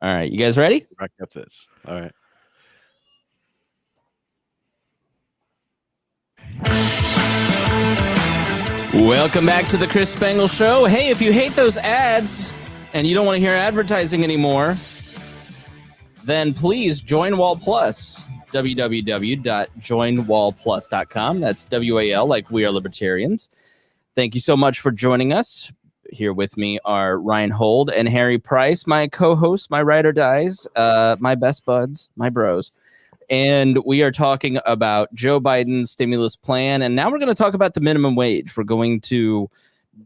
All right, you guys ready? Rack up this. All right. Welcome back to the Chris Spangle Show. Hey, if you hate those ads and you don't want to hear advertising anymore, then please join Wall Plus. www.joinwallplus.com. That's WAL, like we are libertarians. Thank you so much for joining us. Here with me are Rhinehold and Harry Price, my co-hosts, my ride or dies, my best buds, my bros. And we are talking about Joe Biden's stimulus plan. And now we're going to talk about the minimum wage. We're going to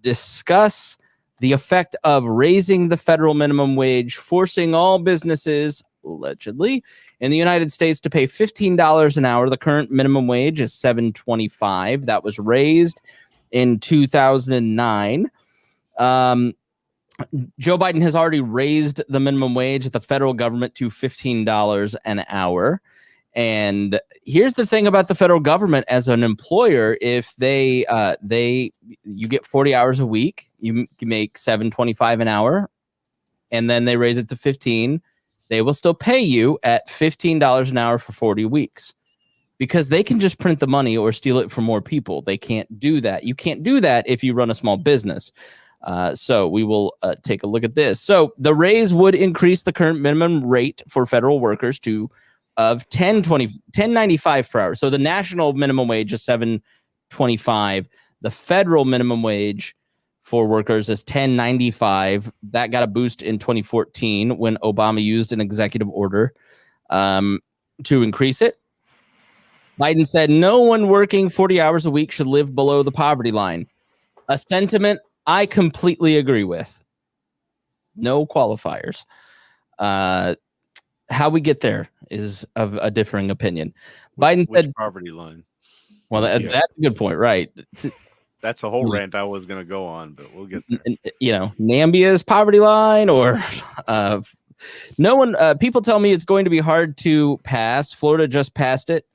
discuss the effect of raising the federal minimum wage, forcing all businesses, allegedly, in the United States to pay $15 an hour. The current minimum wage is $7.25. That was raised in 2009. Joe Biden has already raised the minimum wage at the federal government to $15 an hour. And here's the thing about the federal government as an employer: if you get 40 hours a week, you make $7.25 an hour, and then they raise it to 15, they will still pay you at $15 an hour for 40 weeks. Because they can just print the money or steal it from more people. They can't do that. You can't do that if you run a small business. So we will take a look at this. So the raise would increase the current minimum rate for federal workers of $10.95 per hour. So the national minimum wage is $7.25. The federal minimum wage for workers is $10.95. That got a boost in 2014 when Obama used an executive order to increase it. Biden said no one working 40 hours a week should live below the poverty line. A sentiment I completely agree with. No qualifiers. How we get there is of a differing opinion. Biden said poverty line. Well, that's a good point, right? That's a whole rant I was going to go on, but we'll get there. Nambia's poverty line, or no one. People tell me it's going to be hard to pass. Florida just passed it.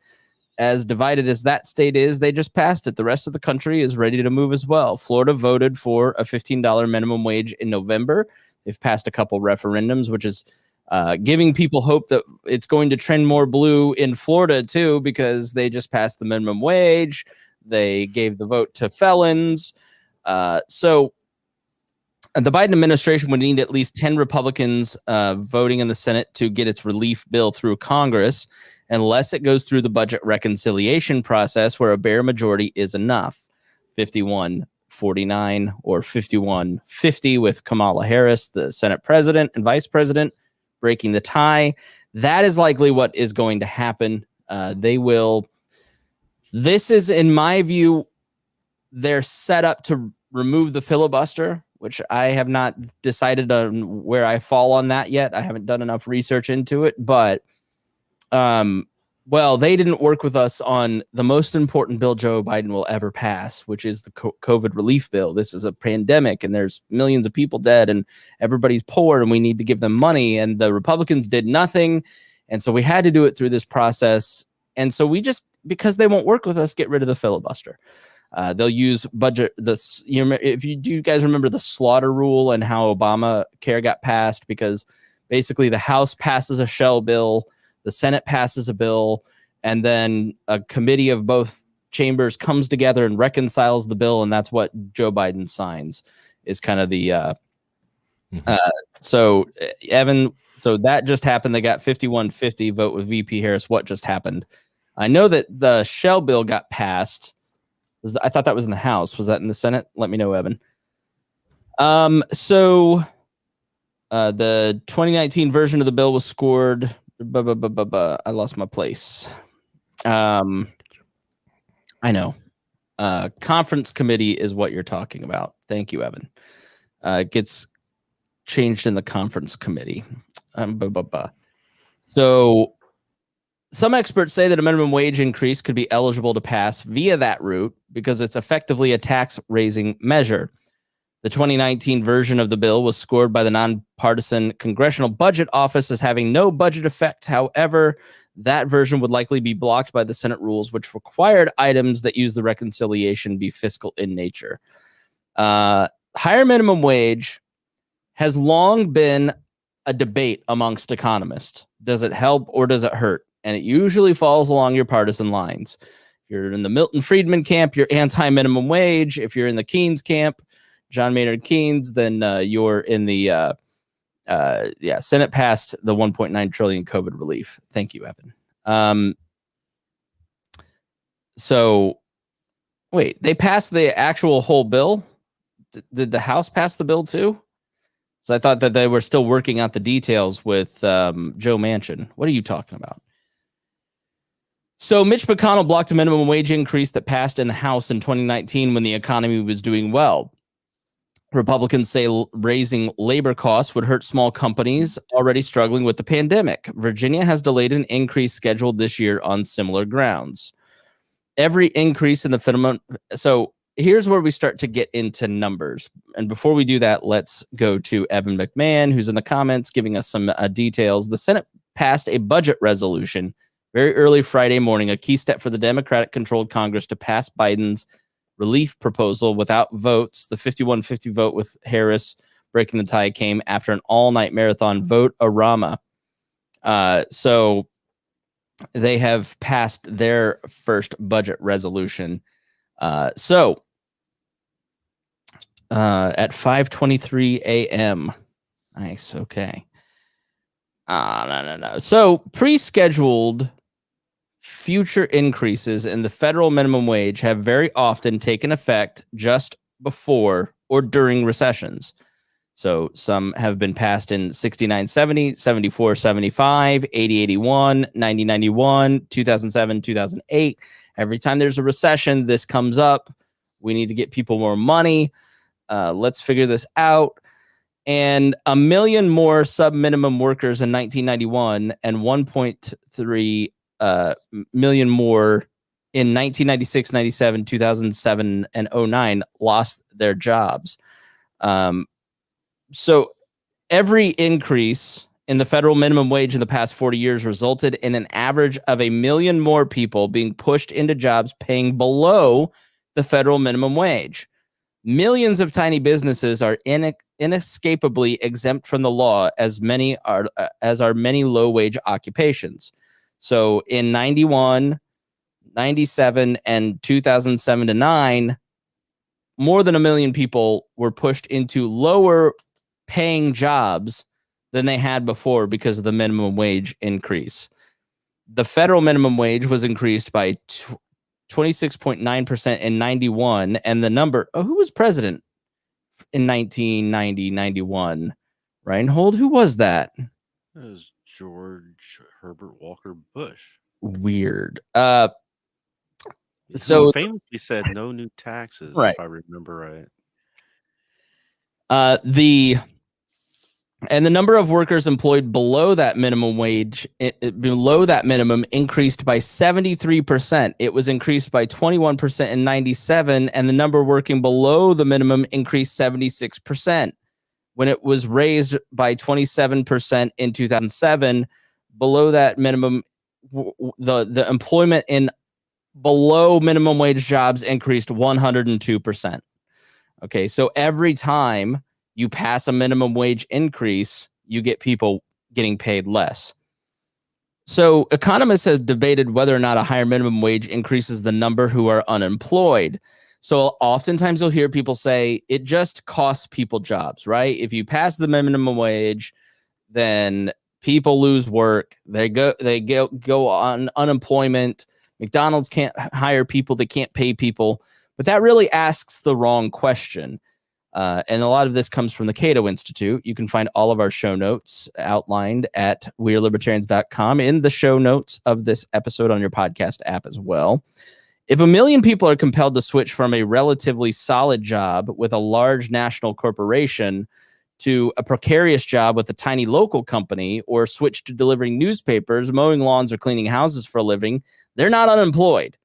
As divided as that state is, they just passed it. The rest of the country is ready to move as well. Florida voted for a $15 minimum wage in November. They've passed a couple referendums, which is giving people hope that it's going to trend more blue in Florida, too, because they just passed the minimum wage. They gave the vote to felons. So the Biden administration would need at least 10 Republicans voting in the Senate to get its relief bill through Congress, unless it goes through the budget reconciliation process where a bare majority is enough. 51-49 or 51-50 with Kamala Harris, the Senate president and vice president, breaking the tie. That is likely what is going to happen. This is, in my view, they're set up to remove the filibuster, which I have not decided on where I fall on that yet. I haven't done enough research into it, but Well, they didn't work with us on the most important bill Joe Biden will ever pass, which is the COVID relief bill. This is a pandemic and there's millions of people dead and everybody's poor and we need to give them money. And the Republicans did nothing. And so we had to do it through this process. And so we just, because they won't work with us, get rid of the filibuster. They'll use budget. If you guys remember the slaughter rule and how Obamacare got passed, because basically the House passes a shell bill, the Senate passes a bill, and then a committee of both chambers comes together and reconciles the bill, and that's what Joe Biden signs. Is kind of the so Evan. So that just happened. They got 51-50 vote with VP Harris. What just happened? I know that the shell bill got passed. I thought that was in the House. Was that in the Senate? Let me know, Evan. So the 2019 version of the bill was scored. I lost my place. I know. Conference committee is what you're talking about. Thank you, Evan. It gets changed in the conference committee. So some experts say that a minimum wage increase could be eligible to pass via that route because it's effectively a tax-raising measure. The 2019 version of the bill was scored by the nonpartisan Congressional Budget Office as having no budget effect. However, that version would likely be blocked by the Senate rules, which required items that use the reconciliation be fiscal in nature. Higher minimum wage has long been a debate amongst economists. Does it help or does it hurt? And it usually falls along your partisan lines. If you're in the Milton Friedman camp, you're anti-minimum wage. If you're in the Keynes camp, John Maynard Keynes, then you're in the Senate passed the 1.9 trillion COVID relief. Thank you, Evan. So wait, they passed the actual whole bill? Did the House pass the bill too? So I thought that they were still working out the details with Joe Manchin. What are you talking about? So Mitch McConnell blocked a minimum wage increase that passed in the House in 2019 when the economy was doing well. Republicans say raising labor costs would hurt small companies already struggling with the pandemic. Virginia has delayed an increase scheduled this year on similar grounds. Every increase in the minimum. So here's where we start to get into numbers. And before we do that, let's go to Evan McMahon, who's in the comments giving us some details. The Senate passed a budget resolution very early Friday morning, a key step for the Democratic-controlled Congress to pass Biden's relief proposal without votes. The 51-50 vote with Harris breaking the tie came after an all-night marathon vote-a-rama. So they have passed their first budget resolution. At 5:23 a.m. Nice. Okay. No. So pre-scheduled future increases in the federal minimum wage have very often taken effect just before or during recessions. So some have been passed in 69-70, 74-75, 80-81, 90-91, 2007, 2008. Every time there's a recession, this comes up. We need to get people more money. Let's figure this out. And 1 million more sub-minimum workers in 1991 and 1.3 million more in 1996, 97, 2007, and 09 lost their jobs. So every increase in the federal minimum wage in the past 40 years resulted in an average of 1 million more people being pushed into jobs paying below the federal minimum wage. Millions of tiny businesses are inescapably exempt from the law, as are many low-wage occupations. So in 91, 97, and 2007 to 9, more than 1 million people were pushed into lower paying jobs than they had before because of the minimum wage increase. The federal minimum wage was increased by 26.9% in 91, and the number who was president in 1990, 91? Rhinehold, who was that? That was George Herbert Walker Bush. Weird. He So famously said no new taxes, right. if I remember right. The And the number of workers employed below that minimum wage, below that minimum, increased by 73%. It was increased by 21% in 97, and the number working below the minimum increased 76%. When it was raised by 27% in 2007, below that minimum, the employment in below minimum wage jobs increased 102%. Okay, so every time you pass a minimum wage increase, you get people getting paid less. So economists have debated whether or not a higher minimum wage increases the number who are unemployed. So oftentimes you'll hear people say it just costs people jobs, right? If you pass the minimum wage, then people lose work. They go on unemployment. McDonald's can't hire people. They can't pay people. But that really asks the wrong question. And a lot of this comes from the Cato Institute. You can find all of our show notes outlined at wearelibertarians.com in the show notes of this episode on your podcast app as well. If 1 million people are compelled to switch from a relatively solid job with a large national corporation to a precarious job with a tiny local company, or switch to delivering newspapers, mowing lawns, or cleaning houses for a living, they're not unemployed.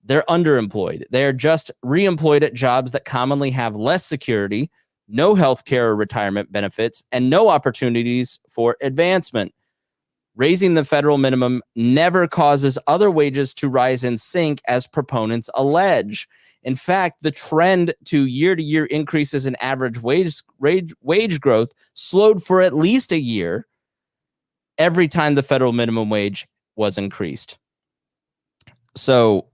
They're underemployed. They are just reemployed at jobs that commonly have less security, no health care or retirement benefits, and no opportunities for advancement. Raising the federal minimum never causes other wages to rise in sync, as proponents allege. In fact, the trend to year-to-year increases in average wage growth slowed for at least a year every time the federal minimum wage was increased. So,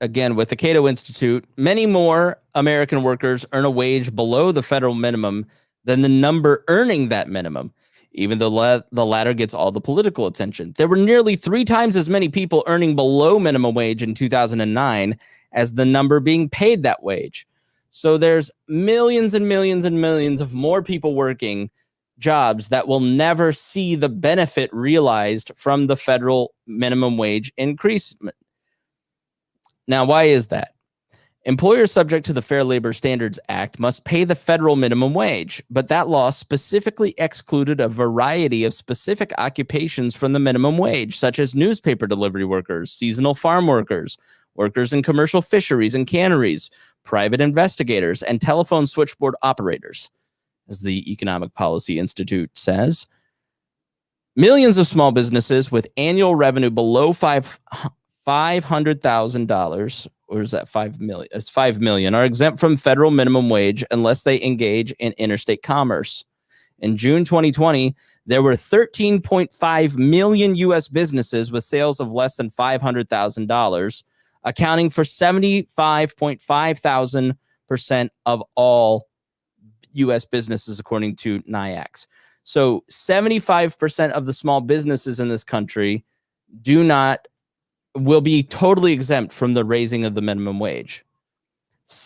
again, with the Cato Institute, many more American workers earn a wage below the federal minimum than the number earning that minimum, even though the latter gets all the political attention. There were nearly 3 times as many people earning below minimum wage in 2009 as the number being paid that wage. So there's millions and millions and millions of more people working jobs that will never see the benefit realized from the federal minimum wage increase. Now, why is that? Employers subject to the Fair Labor Standards Act must pay the federal minimum wage, but that law specifically excluded a variety of specific occupations from the minimum wage, such as newspaper delivery workers, seasonal farm workers, workers in commercial fisheries and canneries, private investigators, and telephone switchboard operators, as the Economic Policy Institute says. Millions of small businesses with annual revenue below $500,000, or is that 5 million? It's 5 million, are exempt from federal minimum wage unless they engage in interstate commerce. In June 2020, there were 13.5 million U.S. businesses with sales of less than $500,000, accounting for 75.5% of all U.S. businesses, according to NIACS. So 75% of the small businesses in this country will be totally exempt from the raising of the minimum wage.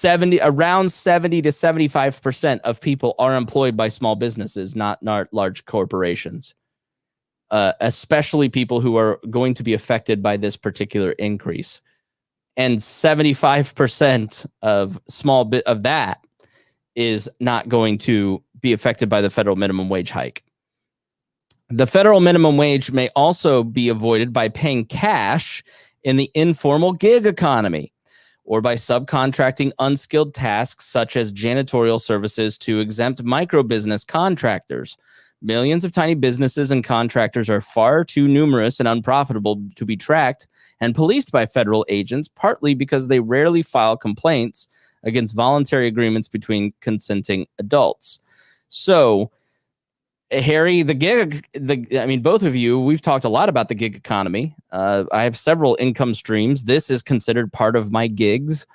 Around 70 to 75% of people are employed by small businesses, not large corporations, especially people who are going to be affected by this particular increase. And 75% of of that is not going to be affected by the federal minimum wage hike. The federal minimum wage may also be avoided by paying cash in the informal gig economy, or by subcontracting unskilled tasks such as janitorial services to exempt micro-business contractors. Millions of tiny businesses and contractors are far too numerous and unprofitable to be tracked and policed by federal agents, partly because they rarely file complaints against voluntary agreements between consenting adults. So, Harry, both of you, we've talked a lot about the gig economy. I have several income streams. This is considered part of my gigs.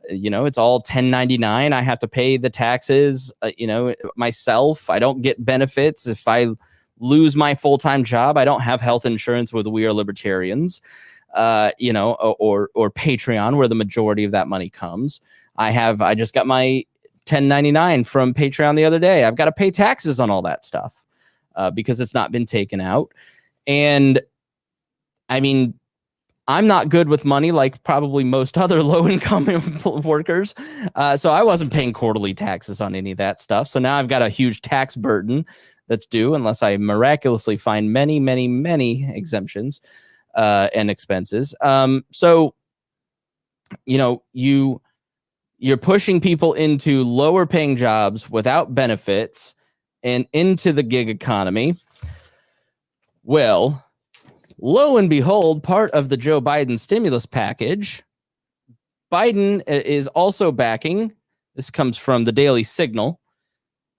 It's all 1099. I have to pay the taxes, myself. I don't get benefits. If I lose my full-time job, I don't have health insurance with We Are Libertarians, or Patreon, where the majority of that money comes. I just got my 1099 from Patreon the other day. I've got to pay taxes on all that stuff because it's not been taken out. And I mean, I'm not good with money like probably most other low-income workers. So I wasn't paying quarterly taxes on any of that stuff. So now I've got a huge tax burden that's due unless I miraculously find many, many, many exemptions and expenses. So, you're pushing people into lower paying jobs without benefits and into the gig economy. Well, lo and behold, part of the Joe Biden stimulus package, Biden is also backing. This comes from the Daily Signal.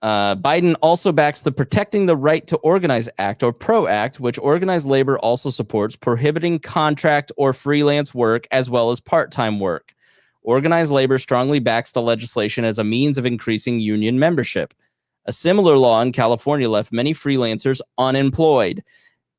Biden also backs the Protecting the Right to Organize Act, or PRO Act, which organized labor also supports, prohibiting contract or freelance work as well as part-time work. Organized labor strongly backs the legislation as a means of increasing union membership. A similar law in California left many freelancers unemployed.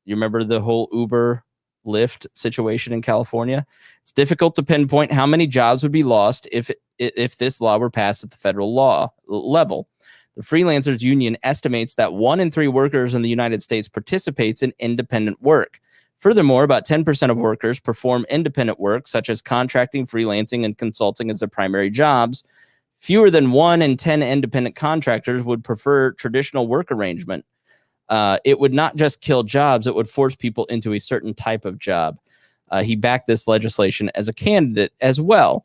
You remember the whole Uber Lyft situation in California? It's difficult to pinpoint how many jobs would be lost if this law were passed at the federal law level. The Freelancers Union estimates that 1 in 3 workers in the United States participates in independent work. Furthermore, about 10% of workers perform independent work, such as contracting, freelancing, and consulting as their primary jobs. Fewer than 1 in 10 independent contractors would prefer traditional work arrangement. It would not just kill jobs, it would force people into a certain type of job. He backed this legislation as a candidate as well.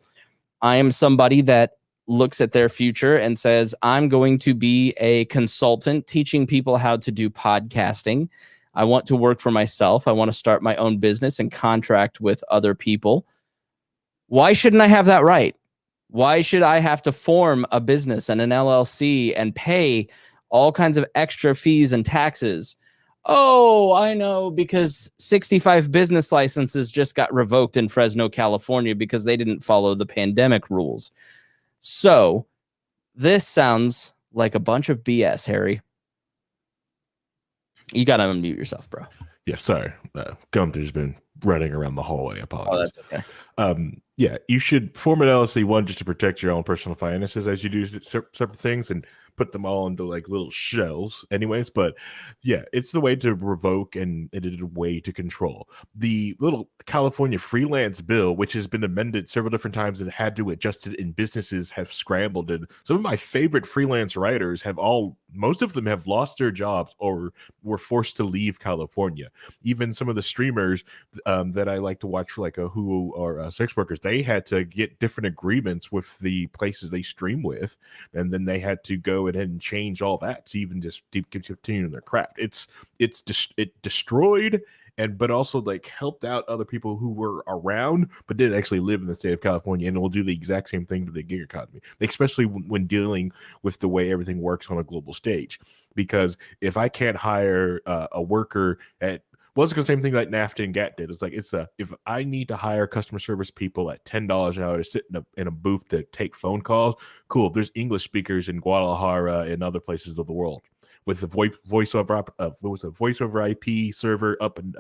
I am somebody that looks at their future and says, I'm going to be a consultant teaching people how to do podcasting. I want to work for myself. I want to start my own business and contract with other people. Why shouldn't I have that right? Why should I have to form a business and an LLC and pay all kinds of extra fees and taxes? Oh, I know, because 65 business licenses just got revoked in Fresno, California because they didn't follow the pandemic rules. So this sounds like a bunch of BS, Harry. You got to unmute yourself, bro. Yeah, sorry. Gunther's been running around the hallway. Apologies. Oh, that's okay. Yeah, you should form an LLC, one, just to protect your own personal finances as you do separate things and put them all into like little shells anyways. But yeah, it's the way to revoke and it is a way to control. The little California freelance bill, which has been amended several different times and had to adjust it, and businesses have scrambled. And some of my favorite freelance writers most of them have lost their jobs or were forced to leave California. Even some of the streamers that I like to watch, like Hulu or sex workers, they had to get different agreements with the places they stream with, and then they had to go ahead and change all that to even just continue their craft. It destroyed but also like helped out other people who were around but didn't actually live in the state of California, and it will do the exact same thing to the gig economy, especially when dealing with the way everything works on a global stage. Because if I can't hire a worker at it's the same thing like NAFTA and GATT did. It's like if I need to hire customer service people at $10 an hour to sit in a booth to take phone calls, cool. There's English speakers in Guadalajara and other places of the world with the voice over IP server up in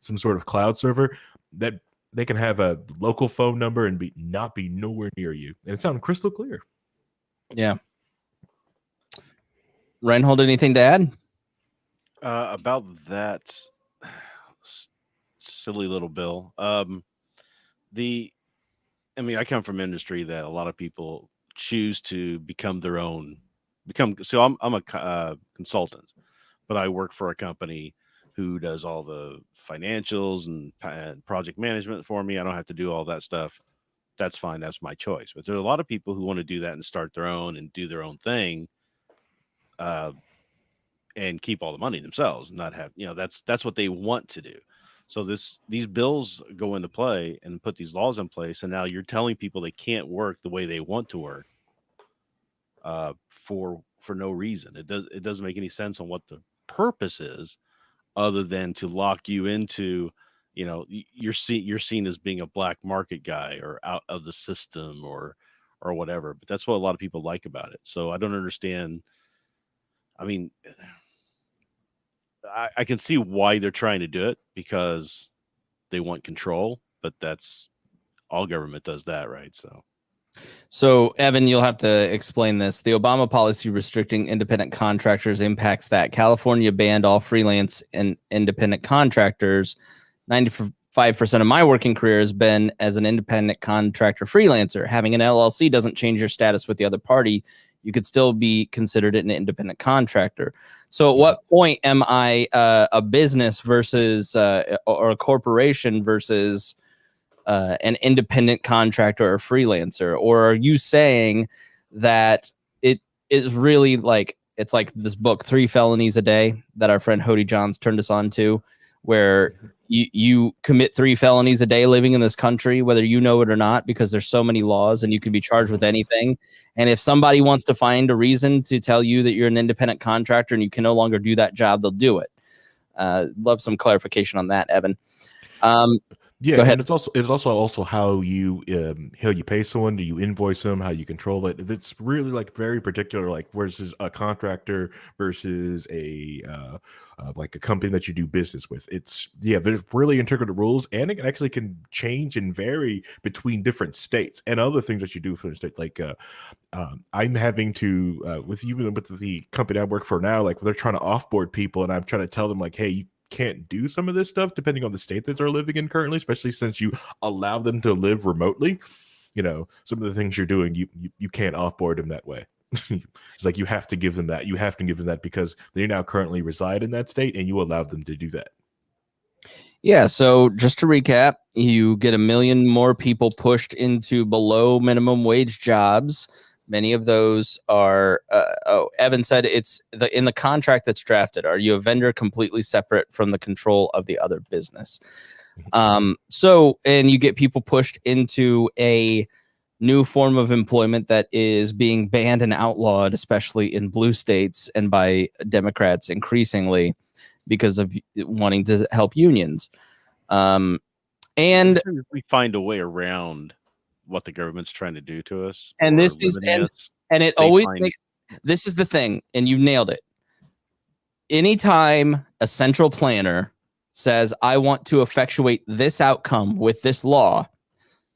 some sort of cloud server, that they can have a local phone number and not be nowhere near you, and it sounded crystal clear. Yeah. Rhinehold, anything to add? About that silly little bill. I come from industry that a lot of people choose to become their own. So I'm a consultant, but I work for a company who does all the financials and project management for me. I don't have to do all that stuff. That's fine. That's my choice. But there are a lot of people who want to do that and start their own and do their own thing, and keep all the money themselves, and not have, that's what they want to do. So these bills go into play and put these laws in place, and now you're telling people they can't work the way they want to work for no reason. It doesn't make any sense on what the purpose is, other than to lock you into, you're seen as being a black market guy or out of the system or whatever. But that's what a lot of people like about it. So I don't understand. I mean, I can see why they're trying to do it, because they want control, but that's all government does that, right? So Evan, you'll have to explain this. The Obama policy restricting independent contractors impacts that. California banned all freelance and independent contractors. 95% 5% of my working career has been as an independent contractor freelancer. Having an LLC doesn't change your status with the other party. You could still be considered an independent contractor. So at what point am I a business versus or a corporation versus an independent contractor or freelancer? Or are you saying that it is really like, it's like this book, 3 Felonies a Day, that our friend Hody Johns turned us on to, where you commit 3 felonies a day living in this country, whether you know it or not, because there's so many laws and you can be charged with anything. And if somebody wants to find a reason to tell you that you're an independent contractor and you can no longer do that job, they'll do it. Love some clarification on that, Evan. Yeah, Go ahead. and it's also how you pay someone, do you invoice them, how you control it. It's really like very particular, like versus a contractor versus a like a company that you do business with. It's there's really intricate rules, and it actually can change and vary between different states and other things that you do for the state. Like I'm having to with the company I work for now, like they're trying to offboard people, and I'm trying to tell them like, hey, you can't do some of this stuff depending on the state that they're living in currently, especially since you allow them to live remotely. Some of the things you're doing, you can't offboard them that way. It's like you have to give them that because they now currently reside in that state and you allow them to do that. Yeah, so just to recap, you get 1 million more people pushed into below minimum wage jobs. Many of those are, Evan said it's in the contract that's drafted. Are you a vendor completely separate from the control of the other business? And you get people pushed into a new form of employment that is being banned and outlawed, especially in blue states and by Democrats increasingly because of wanting to help unions. And we find a way around what the government's trying to do to us. And this is, and it always makes, this is the thing, and you nailed it. Anytime a central planner says, I want to effectuate this outcome with this law,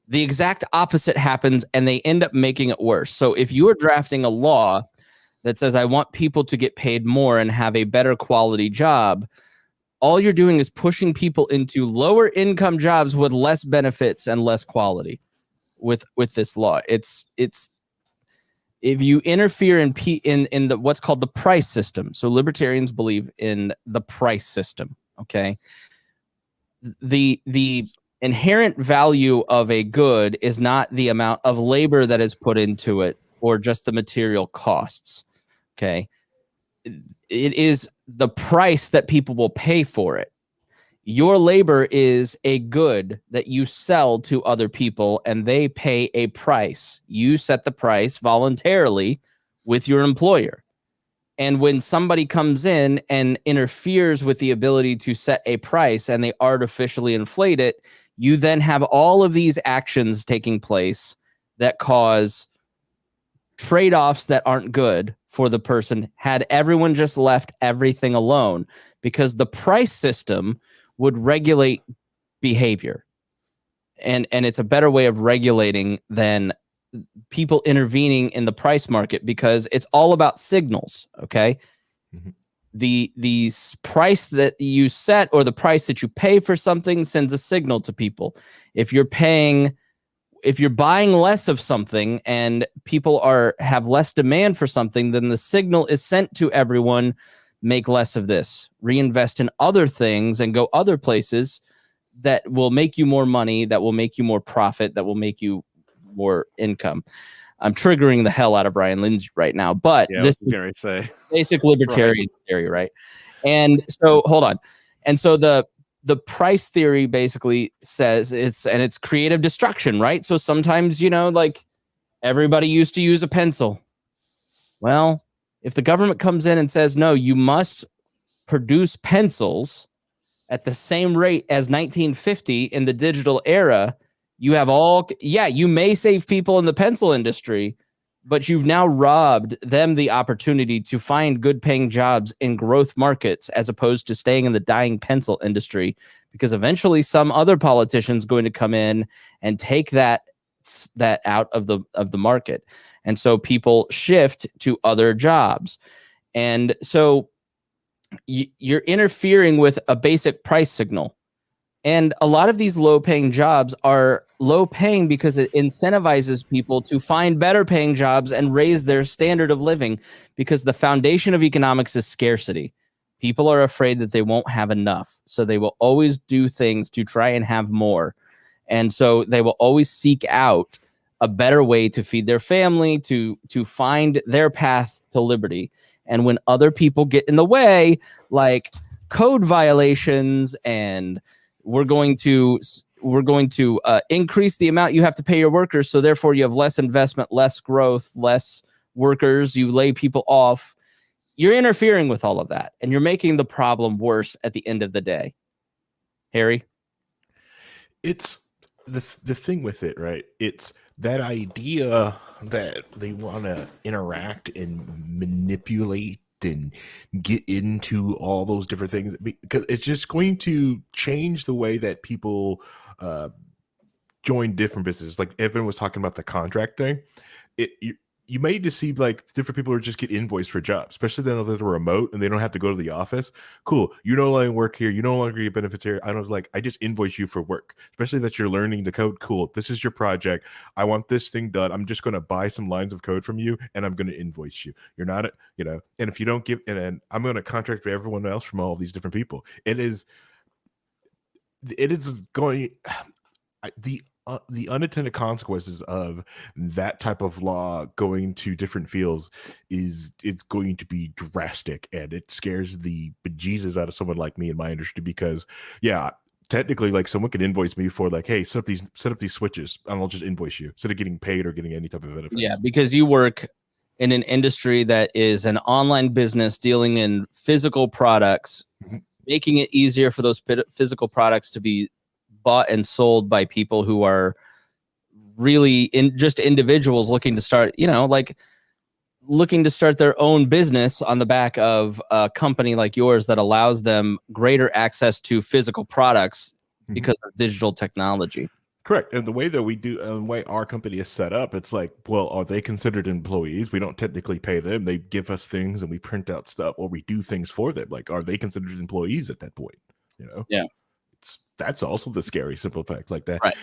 the exact opposite happens and they end up making it worse. So if you are drafting a law that says, I want people to get paid more and have a better quality job, all you're doing is pushing people into lower income jobs with less benefits and less quality with this law. It's if you interfere in the what's called the price system. So libertarians believe in the price system. Okay. The inherent value of a good is not the amount of labor that is put into it or just the material costs. Okay. It is the price that people will pay for it. Your labor is a good that you sell to other people and they pay a price. You set the price voluntarily with your employer. And when somebody comes in and interferes with the ability to set a price and they artificially inflate it, you then have all of these actions taking place that cause trade-offs that aren't good for the person had everyone just left everything alone, because the price system would regulate behavior. And it's a better way of regulating than people intervening in the price market, because it's all about signals. Okay. Mm-hmm. The price that you set or the price that you pay for something sends a signal to people. If you're buying less of something and people have less demand for something, then the signal is sent to everyone: make less of this, reinvest in other things and go other places that will make you more money, that will make you more profit, that will make you more income. I'm triggering the hell out of Ryan Lindsay right now, but this is basic libertarian theory, right? And so hold on. And so the price theory basically says it's creative destruction, right? So sometimes, like everybody used to use a pencil. Well, if the government comes in and says, no, you must produce pencils at the same rate as 1950 in the digital era, you have you may save people in the pencil industry, but you've now robbed them the opportunity to find good paying jobs in growth markets as opposed to staying in the dying pencil industry, because eventually some other politician's going to come in and take that out of the market. And so people shift to other jobs. And so you're interfering with a basic price signal. And a lot of these low-paying jobs are low-paying because it incentivizes people to find better-paying jobs and raise their standard of living, because the foundation of economics is scarcity. People are afraid that they won't have enough, so they will always do things to try and have more. And so they will always seek out a better way to feed their family, to find their path to liberty. And when other people get in the way, like code violations, and we're going to increase the amount you have to pay your workers, so therefore you have less investment, less growth, less workers, you lay people off, you're interfering with all of that, and you're making the problem worse at the end of the day. Harry? It's the thing with it, right? It's that idea that they want to interact and manipulate and get into all those different things, because it's just going to change the way that people join different businesses. Like Evan was talking about the contract thing. You may just see like different people who just get invoiced for jobs, especially then if they're remote and they don't have to go to the office. Cool. You no longer work here. You no longer get benefits here. I just invoice you for work, especially that you're learning the code. Cool. This is your project. I want this thing done. I'm just going to buy some lines of code from you and I'm going to invoice you. You're not, and if you don't give, and I'm going to contract for everyone else from all these different people. It is going, the unintended consequences of that type of law going to different fields it's going to be drastic, and it scares the bejesus out of someone like me in my industry, because technically, like, someone could invoice me for like, hey, set up these switches and I'll just invoice you instead of getting paid or getting any type of benefits. Yeah, because you work in an industry that is an online business dealing in physical products, making it easier for those physical products to be bought and sold by people who are really just individuals looking to start, looking to start their own business on the back of a company like yours that allows them greater access to physical products because of digital technology. Correct. And the way that we do, the way our company is set up, it's like, well, are they considered employees? We don't technically pay them. They give us things and we print out stuff, or we do things for them. Like, are they considered employees at that point? Yeah. That's also the scary simple fact, like that. Right.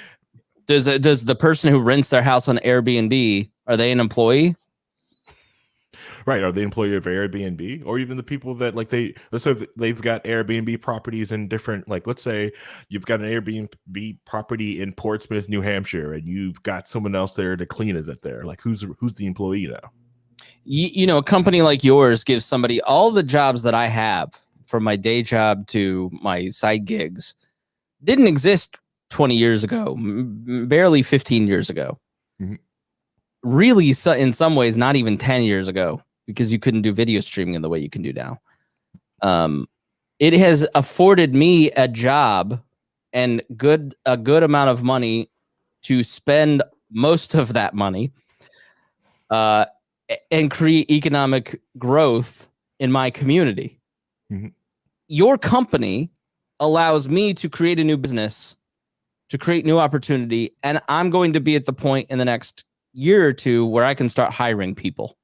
Does the person who rents their house on Airbnb, are they an employee? Right. Are they employee of Airbnb, or even the people that let's say they've got Airbnb properties in different, like, let's say you've got an Airbnb property in Portsmouth, New Hampshire, and you've got someone else there to clean it there. Like, who's the employee now? A company like yours gives somebody all the jobs that I have, from my day job to my side gigs, didn't exist 20 years ago, barely 15 years ago. Really, in some ways, not even 10 years ago, because you couldn't do video streaming in the way you can do now. It has afforded me a job and a good amount of money to spend most of that money and create economic growth in my community. Your company allows me to create a new business, to create new opportunity, and I'm going to be at the point in the next year or two where I can start hiring people.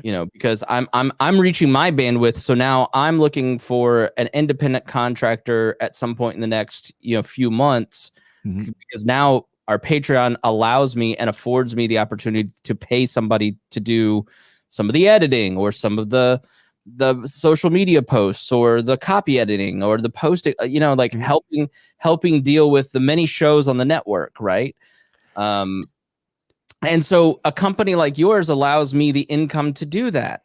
Because I'm reaching my bandwidth, so now I'm looking for an independent contractor at some point in the next few months, because now our Patreon allows me and affords me the opportunity to pay somebody to do some of the editing, or some of the social media posts, or the copy editing, or the posting, helping deal with the many shows on the network, right? And so a company like yours allows me the income to do that.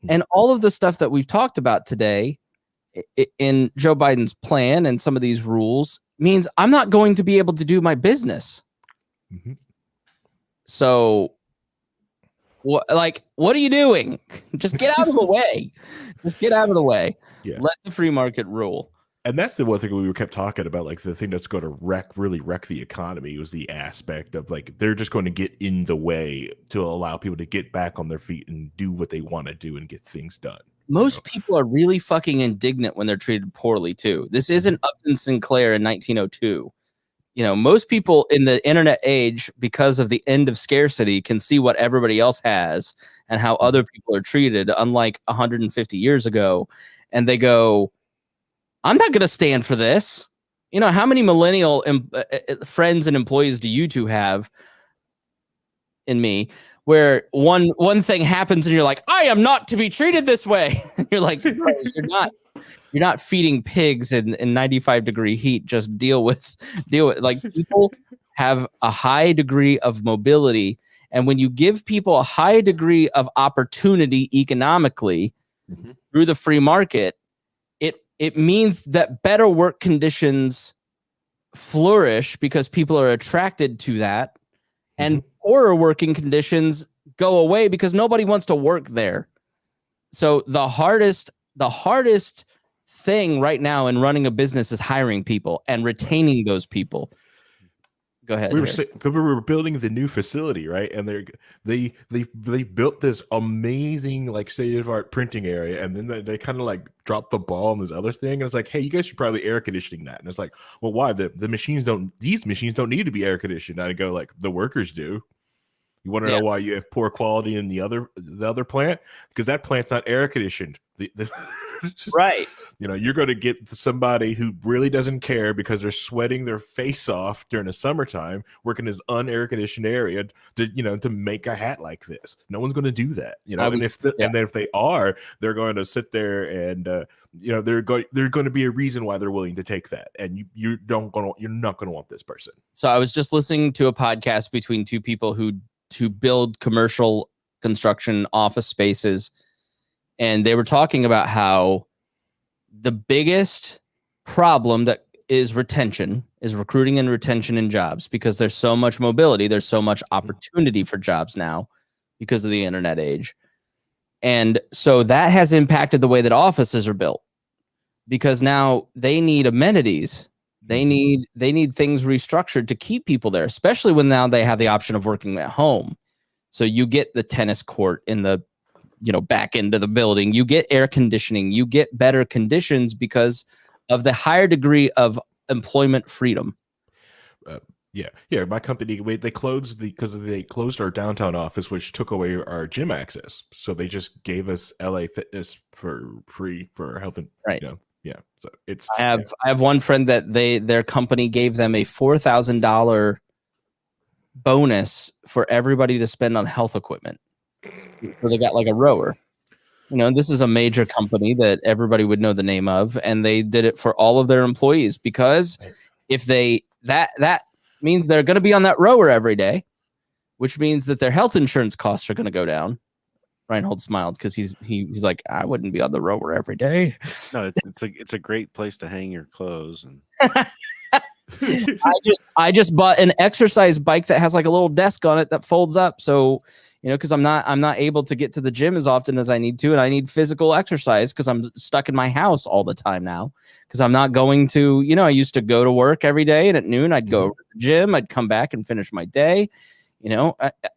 And all of the stuff that we've talked about today in Joe Biden's plan and some of these rules means I'm not going to be able to do my business. So what are you doing? Just get out of the way. Just get out of the way. Yeah. Let the free market rule. And that's the one thing we kept talking about, like the thing that's going to really wreck the economy was the aspect of, like, they're just going to get in the way to allow people to get back on their feet and do what they want to do and get things done. Most people are really fucking indignant when they're treated poorly too. This isn't Upton Sinclair in 1902. Most people in the internet age, because of the end of scarcity, can see what everybody else has and how other people are treated, unlike 150 years ago. And they go, I'm not going to stand for this. You know, how many millennial friends and employees do you two have in me where one thing happens and you're like, I am not to be treated this way. You're like, bro, you're not feeding pigs in 95-degree heat. Just deal with like people have a high degree of mobility. And when you give people a high degree of opportunity economically through the free market, it means that better work conditions flourish because people are attracted to that, and poorer working conditions go away because nobody wants to work there. So the hardest thing right now in running a business is hiring people and retaining those people. Go ahead. We were building the new facility, right? And they built this amazing like state of art printing area, and then they kind of like dropped the ball on this other thing. And it's like, hey, you guys should probably air conditioning that. And it's like, well, why? These machines don't need to be air conditioned. And I go like, the workers do. You want to know why you have poor quality in the other plant? Because that plant's not air conditioned. Right. You know, you're going to get somebody who really doesn't care because they're sweating their face off during the summertime, working in this unair conditioned area to make a hat like this. No one's going to do that, you know. And then if they are, they're going to sit there and they're going to be a reason why they're willing to take that. And you're not going to want this person. So I was just listening to a podcast between two people who build commercial construction office spaces. And they were talking about how the biggest problem that is recruiting and retention in jobs, because there's so much mobility. There's so much opportunity for jobs now because of the internet age. And so that has impacted the way that offices are built, because now they need amenities. They need things restructured to keep people there, especially when now they have the option of working at home. So you get the tennis court in the back end of the building, you get air conditioning, you get better conditions because of the higher degree of employment freedom. Yeah. My company, they closed our downtown office, which took away our gym access. So they just gave us LA Fitness for free for health and yeah. So it's. I have one friend that their company gave them a $4,000 bonus for everybody to spend on health equipment. So they got like a rower. This is a major company that everybody would know the name of, and they did it for all of their employees, because if that means they're going to be on that rower every day, which means that their health insurance costs are going to go down. Rhinehold smiled because he's like, I wouldn't be on the rower every day. No, it's a great place to hang your clothes. And I just bought an exercise bike that has like a little desk on it that folds up. So, because I'm not able to get to the gym as often as I need to, and I need physical exercise because I'm stuck in my house all the time now, because I'm not going to, I used to go to work every day, and at noon I'd go to the gym, I'd come back and finish my day,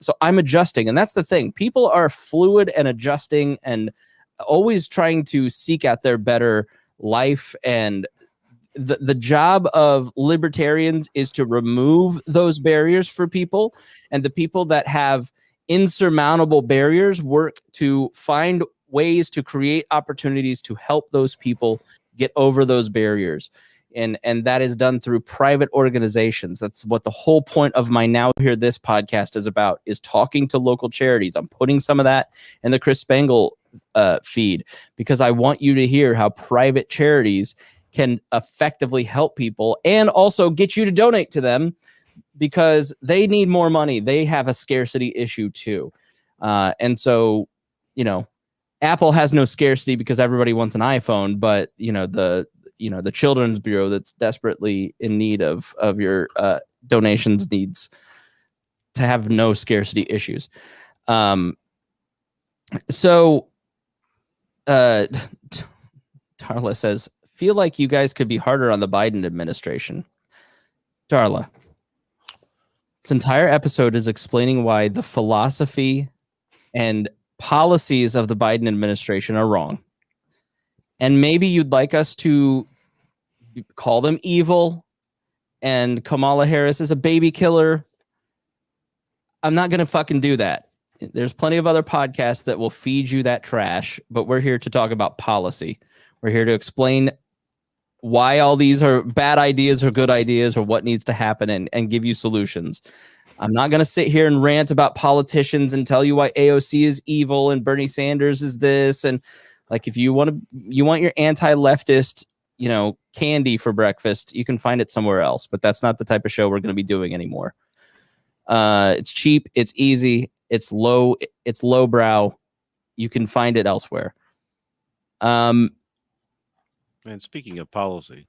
so I'm adjusting. And that's the thing. People are fluid and adjusting and always trying to seek out their better life. And the job of libertarians is to remove those barriers for people, and the people that have insurmountable barriers work to find ways to create opportunities to help those people get over those barriers. And that is done through private organizations. That's what the whole point of my Now Hear This podcast is about, is talking to local charities. I'm putting some of that in the Chris Spangle feed, because I want you to hear how private charities can effectively help people and also get you to donate to them, because they need more money. They have a scarcity issue too. And so, Apple has no scarcity because everybody wants an iPhone, but the Children's Bureau that's desperately in need of your donations needs to have no scarcity issues. So Darla says, feel like you guys could be harder on the Biden administration. Darla, this entire episode is explaining why the philosophy and policies of the Biden administration are wrong. And maybe you'd like us to call them evil and Kamala Harris is a baby killer. I'm not going to fucking do that. There's plenty of other podcasts that will feed you that trash, but we're here to talk about policy. We're here to explain why all these are bad ideas or good ideas or what needs to happen and give you solutions. I'm not going to sit here and rant about politicians and tell you why AOC is evil and Bernie Sanders is this. And like, if you want your anti-leftist, candy for breakfast, you can find it somewhere else, but that's not the type of show we're going to be doing anymore. It's cheap. It's easy. It's lowbrow. You can find it elsewhere. And speaking of policy,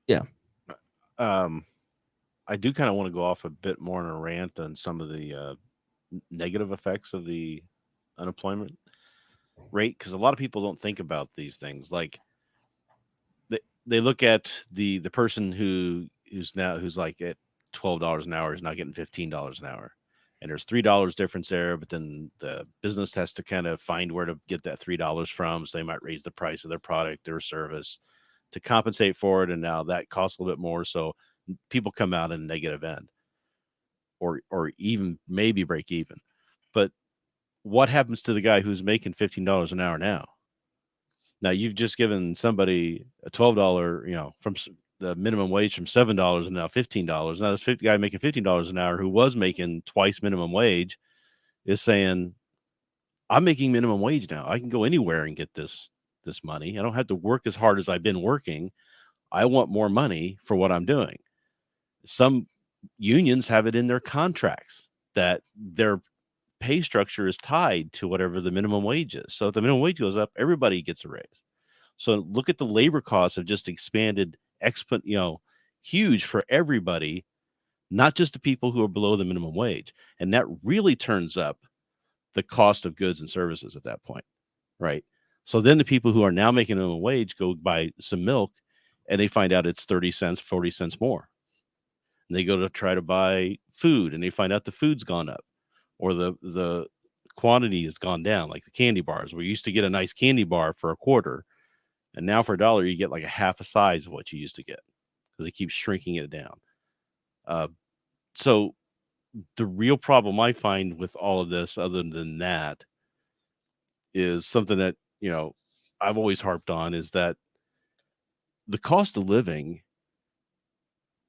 yeah, I do kind of want to go off a bit more on a rant on some of the negative effects of the unemployment rate, because a lot of people don't think about these things. Like they look at the person who's like at $12 an hour is now getting $15 an hour, and there's $3 difference there, but then the business has to kind of find where to get that $3 from, so they might raise the price of their product or service to compensate for it, and now that costs a little bit more, so people come out in a negative end or even maybe break even. But what happens to the guy who's making $15 an hour now? Now you've just given somebody a $12, from the minimum wage from $7 and now $15. Now this guy making $15 an hour who was making twice minimum wage is saying, I'm making minimum wage now. I can go anywhere and get this money. I don't have to work as hard as I've been working. I want more money for what I'm doing. Some unions have it in their contracts that their pay structure is tied to whatever the minimum wage is. So if the minimum wage goes up, everybody gets a raise. So look at the labor costs have just expanded huge for everybody, not just the people who are below the minimum wage. And that really turns up the cost of goods and services at that point, right? So then the people who are now making minimum wage go buy some milk and they find out it's 30 cents, 40 cents more. And they go to try to buy food and they find out the food's gone up or the quantity has gone down, like the candy bars. We used to get a nice candy bar for $0.25, and now for $1 you get like a half a size of what you used to get because they keep shrinking it down. So the real problem I find with all of this, other than that, is something that I've always harped on, is that the cost of living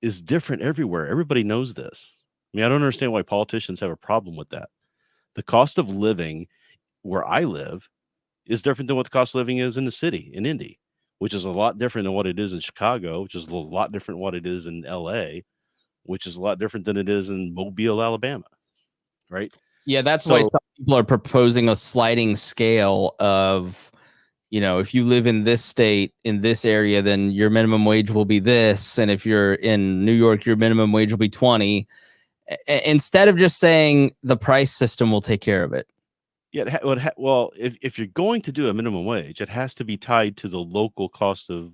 is different everywhere. Everybody knows this. I mean, I don't understand why politicians have a problem with that. The cost of living where I live is different than what the cost of living is in the city, in Indy, which is a lot different than what it is in Chicago, which is a lot different than what it is in LA, which is a lot different than it is in Mobile, Alabama, right? Yeah, that's why some people are proposing a sliding scale of, if you live in this state, in this area, then your minimum wage will be this. And if you're in New York, your minimum wage will be 20. Instead of just saying the price system will take care of it. Yeah, well, if you're going to do a minimum wage, it has to be tied to the local cost of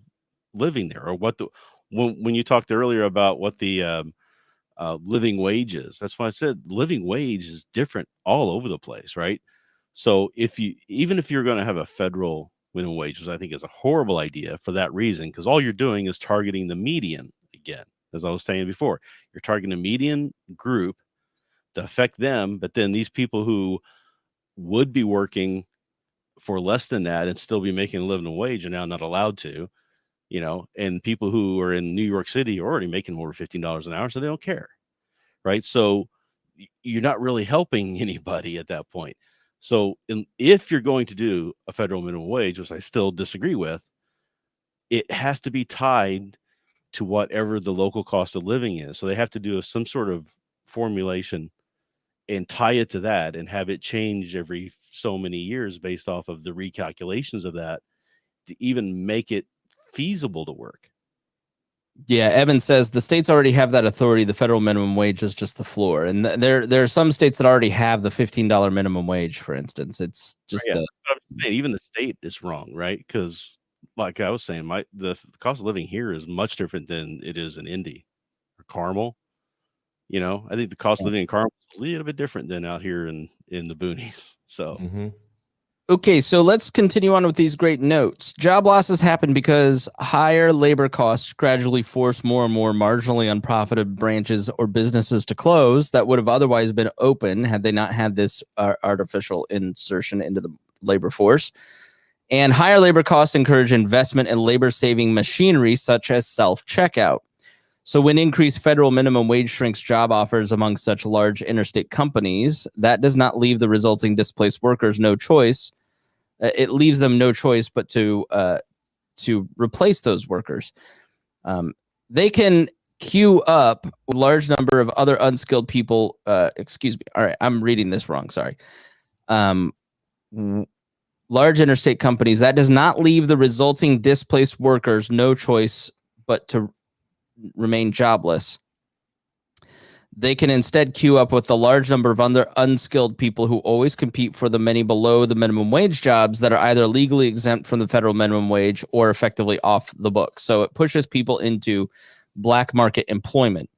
living there, or when you talked earlier about what the living wage is. That's why I said living wage is different all over the place, right? So even if you're going to have a federal minimum wage, which I think is a horrible idea for that reason, because all you're doing is targeting the median again, as I was saying before. You're targeting a median group to affect them, but then these people who would be working for less than that and still be making a living wage are now not allowed to, and people who are in New York City are already making over $15 an hour, so they don't care, right? So you're not really helping anybody at that point. So if you're going to do a federal minimum wage, which I still disagree with, it has to be tied to whatever the local cost of living is. So they have to do some sort of formulation and tie it to that and have it change every so many years based off of the recalculations of that to even make it feasible to work. Yeah, Evan says the states already have that authority. The federal minimum wage is just the floor, and there are some states that already have the $15 minimum wage. For instance, it's just even the state is wrong, right? Because, like I was saying, the cost of living here is much different than it is in Indy or Carmel. I think the cost of living in Carmel is a little bit different than out here in the boonies. So. Mm-hmm. Okay, so let's continue on with these great notes. Job losses happen because higher labor costs gradually force more and more marginally unprofitable branches or businesses to close that would have otherwise been open had they not had this artificial insertion into the labor force. And higher labor costs encourage investment in labor-saving machinery such as self-checkout. So when increased federal minimum wage shrinks job offers among such large interstate companies, that does not leave the resulting displaced workers no choice. It leaves them no choice but to replace those workers. They can queue up a large number of other unskilled people. Excuse me. All right, I'm reading this wrong. Sorry. Large interstate companies, that does not leave the resulting displaced workers no choice but to remain jobless. They can instead queue up with the large number of other unskilled people who always compete for the many below the minimum wage jobs that are either legally exempt from the federal minimum wage or effectively off the books. So it pushes people into black market employment.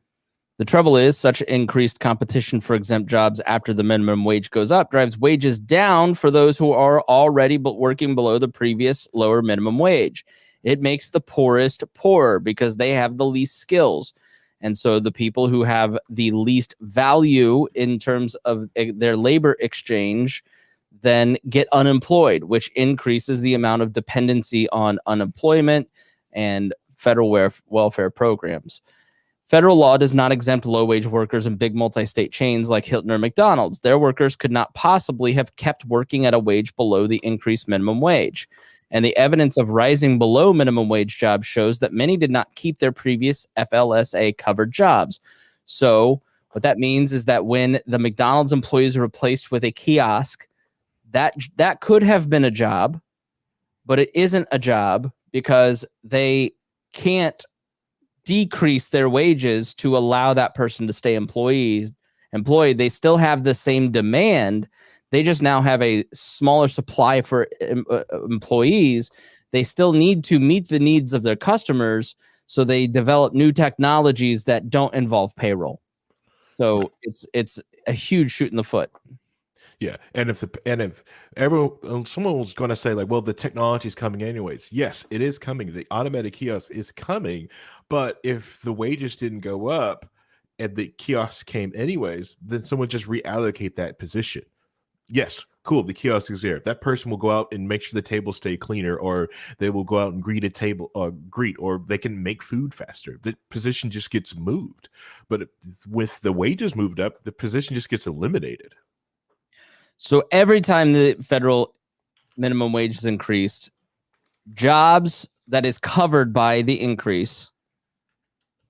The trouble is, such increased competition for exempt jobs after the minimum wage goes up drives wages down for those who are already working below the previous lower minimum wage. It makes the poorest poorer because they have the least skills. And so the people who have the least value in terms of their labor exchange then get unemployed, which increases the amount of dependency on unemployment and federal welfare programs. Federal law does not exempt low-wage workers in big multi-state chains like Hilton or McDonald's. Their workers could not possibly have kept working at a wage below the increased minimum wage. And the evidence of rising below minimum wage jobs shows that many did not keep their previous FLSA-covered jobs. So what that means is that when the McDonald's employees are replaced with a kiosk, that could have been a job, but it isn't a job because they can't decrease their wages to allow that person to stay employed. They still have the same demand. They just now have a smaller supply for employees. They still need to meet the needs of their customers, so they develop new technologies that don't involve payroll. So it's a huge shoot in the foot. Yeah, and if someone was going to say like, well, the technology is coming anyways. Yes, it is coming. The automatic kiosk is coming, but if the wages didn't go up and the kiosk came anyways, then someone just reallocate that position. Yes, cool. The kiosk is there. That person will go out and make sure the tables stay cleaner, or they will go out and greet a table, or they can make food faster. The position just gets moved. But with the wages moved up, the position just gets eliminated. So every time the federal minimum wage is increased, jobs that is covered by the increase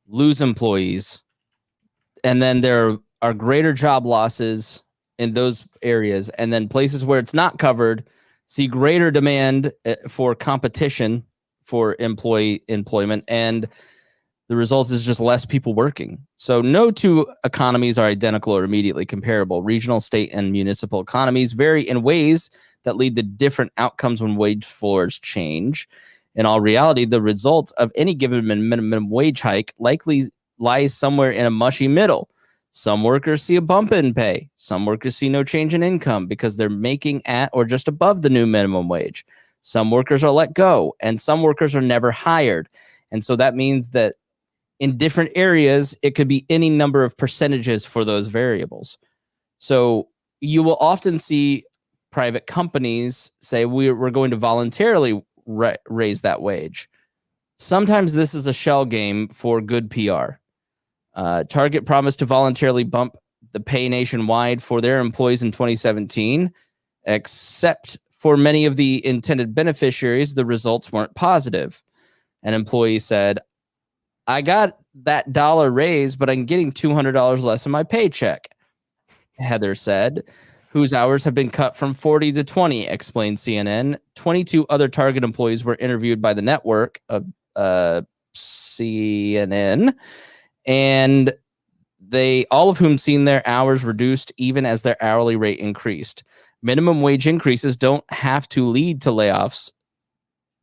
lose employees. And then there are greater job losses in those areas. And then places where it's not covered see greater demand for competition for employment. And the result is just less people working. So no two economies are identical or immediately comparable. Regional, state, and municipal economies vary in ways that lead to different outcomes when wage floors change. In all reality, the result of any given minimum wage hike likely lies somewhere in a mushy middle. Some workers see a bump in pay. Some workers see no change in income because they're making at or just above the new minimum wage. Some workers are let go, and some workers are never hired. And so that means that in different areas, it could be any number of percentages for those variables. So you will often see private companies say, we're going to voluntarily raise that wage. Sometimes this is a shell game for good PR. Target promised to voluntarily bump the pay nationwide for their employees in 2017, except for many of the intended beneficiaries, the results weren't positive. An employee said, I got that dollar raise, but I'm getting $200 less in my paycheck. Heather said, whose hours have been cut from 40 to 20, explained CNN. 22 other Target employees were interviewed by the network of CNN, and they all of whom seen their hours reduced even as their hourly rate increased. Minimum wage increases don't have to lead to layoffs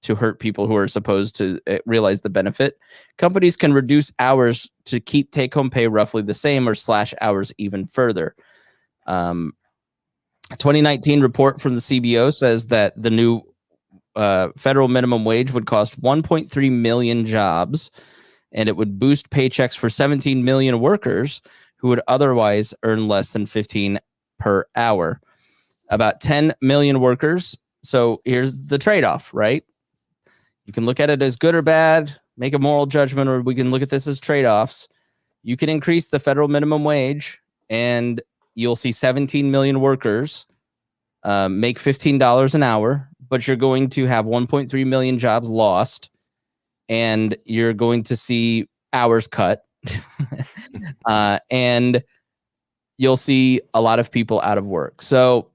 to hurt people who are supposed to realize the benefit. Companies can reduce hours to keep take-home pay roughly the same or slash hours even further. 2019 report from the CBO says that the new federal minimum wage would cost 1.3 million jobs, and it would boost paychecks for 17 million workers who would otherwise earn less than 15 per hour. About 10 million workers So here's the trade-off, right? You can look at it as good or bad, make a moral judgment, or we can look at this as trade-offs. You can increase the federal minimum wage, and you'll see 17 million workers make $15 an hour, but you're going to have 1.3 million jobs lost, and you're going to see hours cut, and you'll see a lot of people out of work. So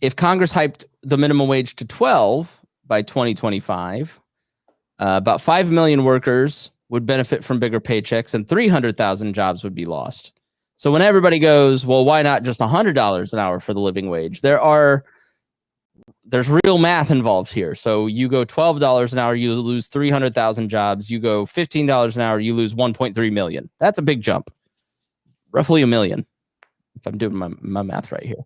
if Congress hyped the minimum wage to 12 by 2025, about 5 million workers would benefit from bigger paychecks and 300,000 jobs would be lost. So when everybody goes, well, why not just $100 an hour for the living wage? There's real math involved here. So you go $12 an hour, you lose 300,000 jobs. You go $15 an hour, you lose 1.3 million. That's a big jump. Roughly a million, if I'm doing my math right here.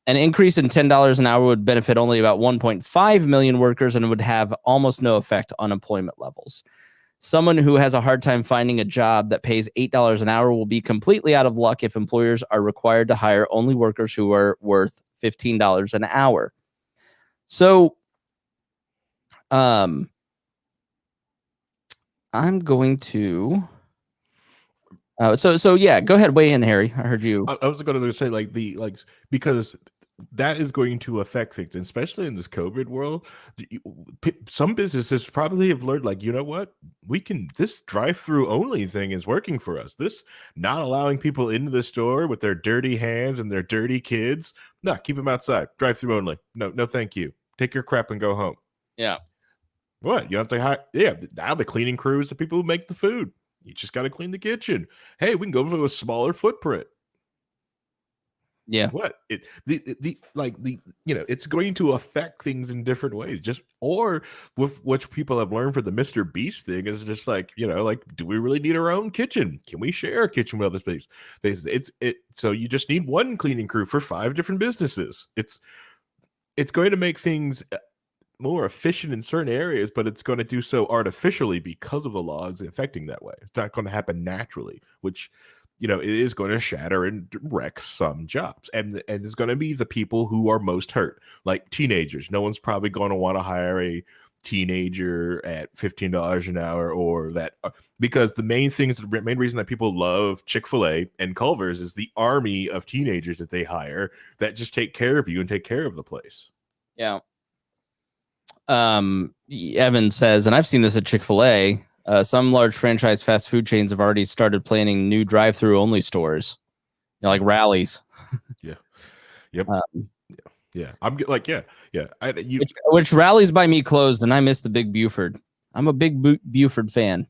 An increase in $10 an hour would benefit only about 1.5 million workers and would have almost no effect on employment levels. Someone who has a hard time finding a job that pays $8 an hour will be completely out of luck if employers are required to hire only workers who are worth $15 an hour. So, I'm going to. So yeah, go ahead, weigh in, Harry. I heard you. I was going to say because that is going to affect things, especially in this COVID world. Some businesses probably have learned, like, you know what, this drive-through only thing is working for us. This not allowing people into the store with their dirty hands and their dirty kids. No, keep them outside. Drive-through only. No, thank you. Take your crap and go home. Yeah. What? You have to hire? Yeah. Now the cleaning crew is the people who make the food. You just got to clean the kitchen. Hey, we can go for a smaller footprint. Yeah. What it's going to affect things in different ways. Or with what people have learned for the Mr. Beast thing is just like, do we really need our own kitchen? Can we share a kitchen with other space? So you just need one cleaning crew for 5 different businesses. It's going to make things more efficient in certain areas, but it's going to do so artificially because of the laws affecting that way. It's not going to happen naturally, which it is going to shatter and wreck some jobs. And it's going to be the people who are most hurt, like teenagers. No one's probably going to want to hire a teenager at $15 an hour or that, because the main reason that people love Chick-fil-A and Culver's is the army of teenagers that they hire that just take care of you and take care of the place. Yeah. Evan says, and I've seen this at Chick-fil-A, some large franchise fast food chains have already started planning new drive-through only stores, like rallies. Yeah. Yep. Yeah. I'm like, yeah. Which rallies by me closed, and I miss the Big Buford. I'm a big Buford fan.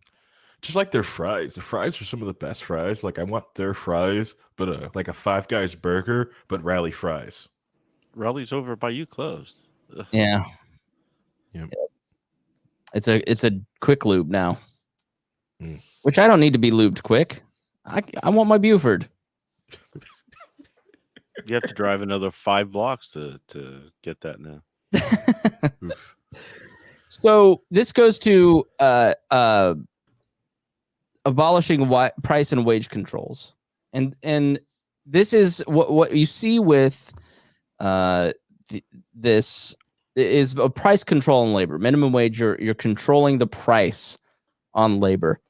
Just like their fries. The fries are some of the best fries. Like, I want their fries, but like a Five Guys burger, but rally fries. Rally's over by you closed. Ugh. Yeah. Yep. It's a quick lube now, which I don't need to be lubed quick. I want my Buford. You have to drive another 5 blocks to get that now. So this goes to abolishing price and wage controls, and this is what you see with this is a price control on labor. Minimum wage, you're controlling the price on labor.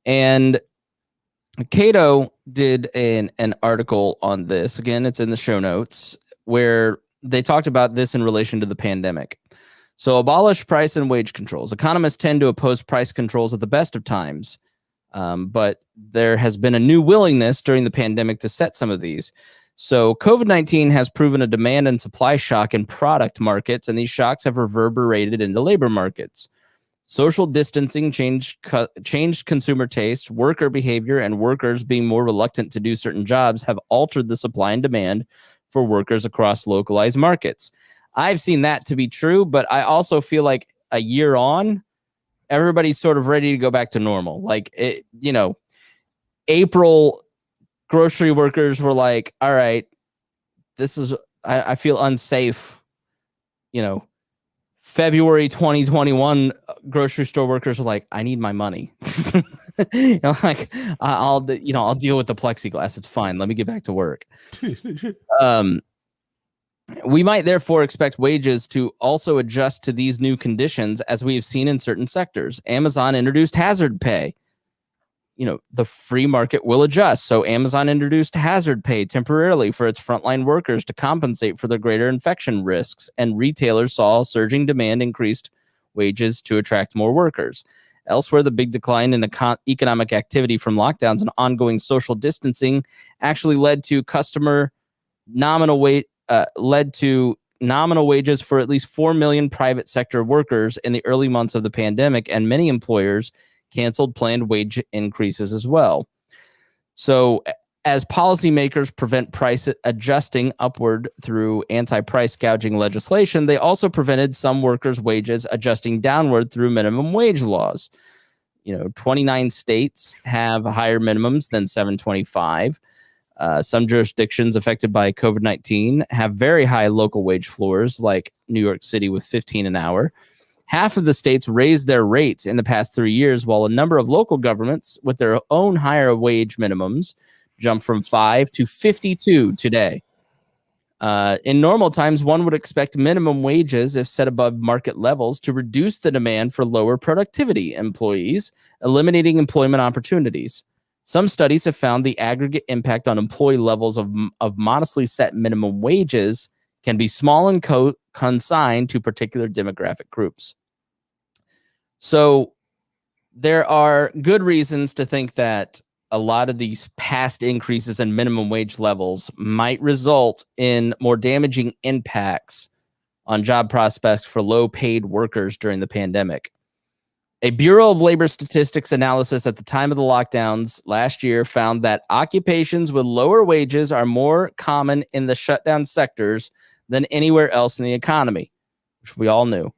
And Cato did an article on this. Again, it's in the show notes, where they talked about this in relation to the pandemic. So abolish price and wage controls. Economists tend to oppose price controls at the best of times, but there has been a new willingness during the pandemic to set some of these. So COVID-19 has proven a demand and supply shock in product markets, and these shocks have reverberated into labor markets. Social distancing changed consumer taste, worker behavior, and workers being more reluctant to do certain jobs have altered the supply and demand for workers across localized markets. I've seen that to be true, but I also feel like a year on, everybody's sort of ready to go back to normal. Like, April, grocery workers were like, all right, I feel unsafe. February 2021, grocery store workers were like, I need my money. I'll deal with the plexiglass. It's fine. Let me get back to work. We might therefore expect wages to also adjust to these new conditions, as we have seen in certain sectors. Amazon introduced hazard pay. The free market will adjust. So Amazon introduced hazard pay temporarily for its frontline workers to compensate for their greater infection risks, and retailers saw surging demand, increased wages to attract more workers. Elsewhere, the big decline in economic activity from lockdowns and ongoing social distancing actually led to nominal wages for at least 4 million private sector workers in the early months of the pandemic, and many employers canceled planned wage increases as well. So, as policymakers prevent price adjusting upward through anti-price gouging legislation, they also prevented some workers' wages adjusting downward through minimum wage laws. 29 states have higher minimums than $7.25. Some jurisdictions affected by COVID-19 have very high local wage floors, like New York City with $15 an hour. Half of the states raised their rates in the past 3 years, while a number of local governments with their own higher wage minimums jumped from 5 to 52 today. In normal times, one would expect minimum wages, if set above market levels, to reduce the demand for lower productivity employees, eliminating employment opportunities. Some studies have found the aggregate impact on employee levels of modestly set minimum wages can be small and consigned to particular demographic groups. So there are good reasons to think that a lot of these past increases in minimum wage levels might result in more damaging impacts on job prospects for low-paid workers during the pandemic. A Bureau of Labor Statistics analysis at the time of the lockdowns last year found that occupations with lower wages are more common in the shutdown sectors than anywhere else in the economy, which we all knew.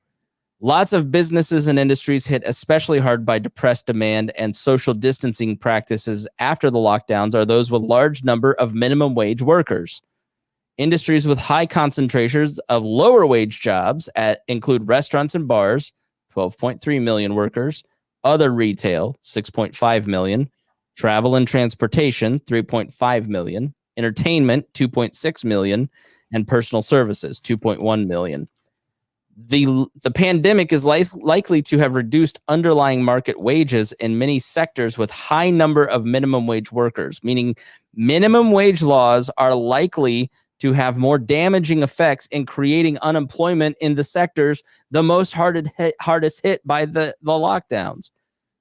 Lots of businesses and industries hit especially hard by depressed demand and social distancing practices after the lockdowns are those with large number of minimum wage workers. Industries with high concentrations of lower wage jobs include restaurants and bars, 12.3 million workers, other retail, 6.5 million, travel and transportation, 3.5 million, entertainment, 2.6 million, and personal services, 2.1 million. The pandemic is likely to have reduced underlying market wages in many sectors with high number of minimum wage workers, meaning minimum wage laws are likely to have more damaging effects in creating unemployment in the sectors the most hardest hit by the lockdowns.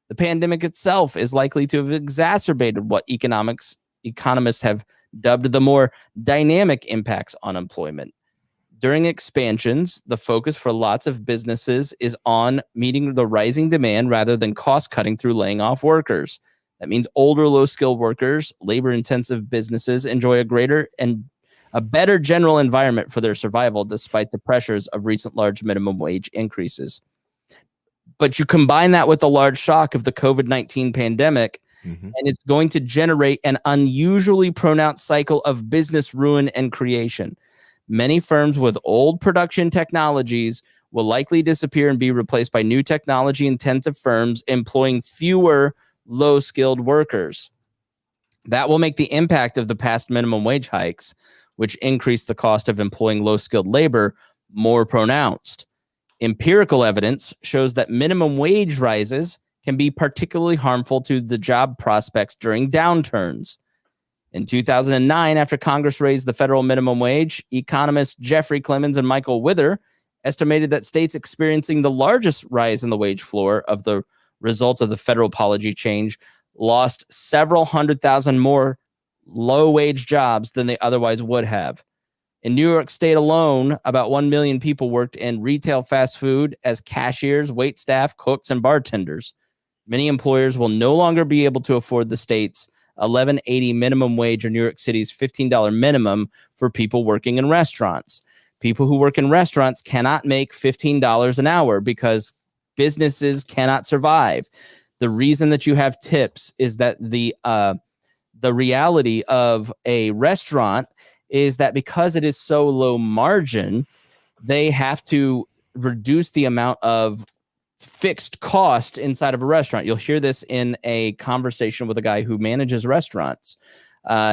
The pandemic itself is likely to have exacerbated what economists have dubbed the more dynamic impacts on employment. During expansions, the focus for lots of businesses is on meeting the rising demand rather than cost cutting through laying off workers. That means older, low-skilled workers, labor-intensive businesses enjoy a better general environment for their survival despite the pressures of recent large minimum wage increases. But you combine that with the large shock of the COVID-19 pandemic, and it's going to generate an unusually pronounced cycle of business ruin and creation. Many firms with old production technologies will likely disappear and be replaced by new technology-intensive firms employing fewer low-skilled workers. That will make the impact of the past minimum wage hikes, which increase the cost of employing low-skilled labor, more pronounced. Empirical evidence shows that minimum wage rises can be particularly harmful to the job prospects during downturns. In 2009, after Congress raised the federal minimum wage, economists Jeffrey Clemens and Michael Wither estimated that states experiencing the largest rise in the wage floor of the result of the federal policy change lost several 100,000 more low-wage jobs than they otherwise would have. In New York State alone, about 1 million people worked in retail fast food as cashiers, waitstaff, cooks, and bartenders. Many employers will no longer be able to afford the state's $11.80 minimum wage or New York City's $15 minimum for people working in restaurants. People who work in restaurants cannot make $15 an hour because businesses cannot survive. The reason that you have tips is that the reality of a restaurant is that because it is so low margin, they have to reduce the amount of fixed cost inside of a restaurant. You'll hear this in a conversation with a guy who manages restaurants.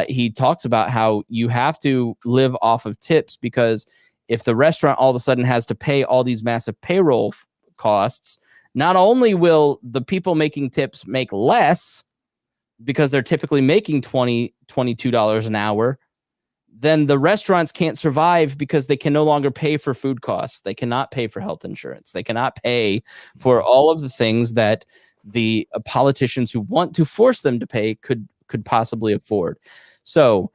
he talks about how you have to live off of tips, because if the restaurant all of a sudden has to pay all these massive payroll costs, not only will the people making tips make less because they're typically making $22 an hour, then the restaurants can't survive because they can no longer pay for food costs. They cannot pay for health insurance. They cannot pay for all of the things that the politicians who want to force them to pay could possibly afford. So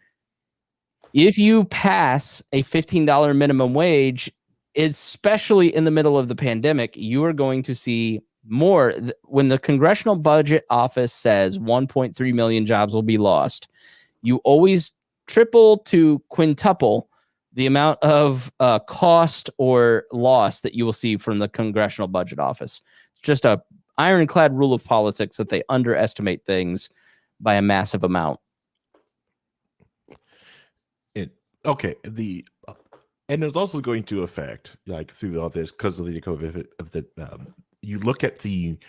if you pass a $15 minimum wage, especially in the middle of the pandemic, you are going to see more. When the Congressional Budget Office says 1.3 million jobs will be lost, you always triple to quintuple the amount of cost or loss that you will see from the Congressional Budget Office. It's just a ironclad rule of politics that they underestimate things by a massive amount. Okay, and it's also going to affect, like, through all this because of the COVID. You look at the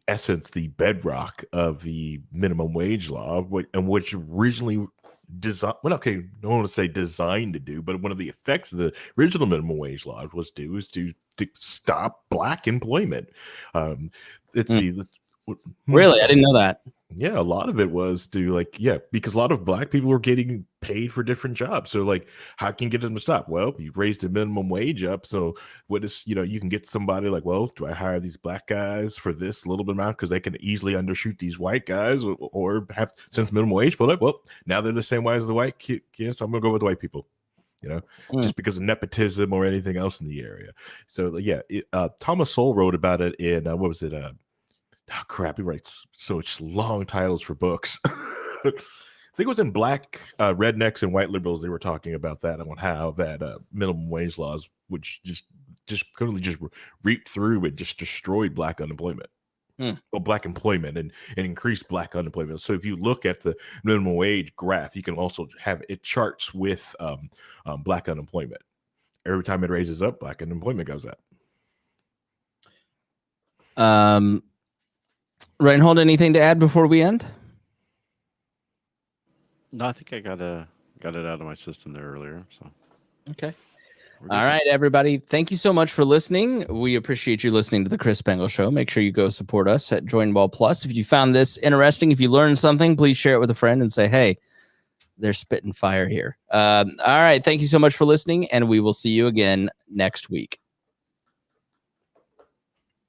essence, the bedrock of the minimum wage law, which originally designed. Well, okay, I don't want to say designed to do, but one of the effects of the original minimum wage law was to stop black employment. Let's see. Really, I didn't know that. Yeah, a lot of it was because a lot of black people were getting paid for different jobs. So, like, how can you get them to stop? Well, you've raised the minimum wage up. So what is, you can get somebody like, well, do I hire these black guys for this little bit amount because they can easily undershoot these white guys, or have, since minimum wage, but like, well, now they're the same way as the white kids, so I'm gonna go with the white people, just because of nepotism or anything else in the area. So yeah, Thomas Sowell wrote about it in what was it? Oh crap, he writes such long titles for books. I think it was in Black Rednecks and White Liberals. They were talking about that, on how that minimum wage laws would just completely just reap through and just destroy black unemployment. Well, black employment and increased black unemployment. So if you look at the minimum wage graph, you can also have it charts with black unemployment. Every time it raises up, black unemployment goes up. Rhinehold, anything to add before we end? No, I think I got it out of my system there earlier. So okay. All right, everybody. Thank you so much for listening. We appreciate you listening to the Chris Spangle Show. Make sure you go support us at Join Ball Plus. If you found this interesting, if you learned something, please share it with a friend and say, hey, they're spitting fire here. All right. Thank you so much for listening, and we will see you again next week.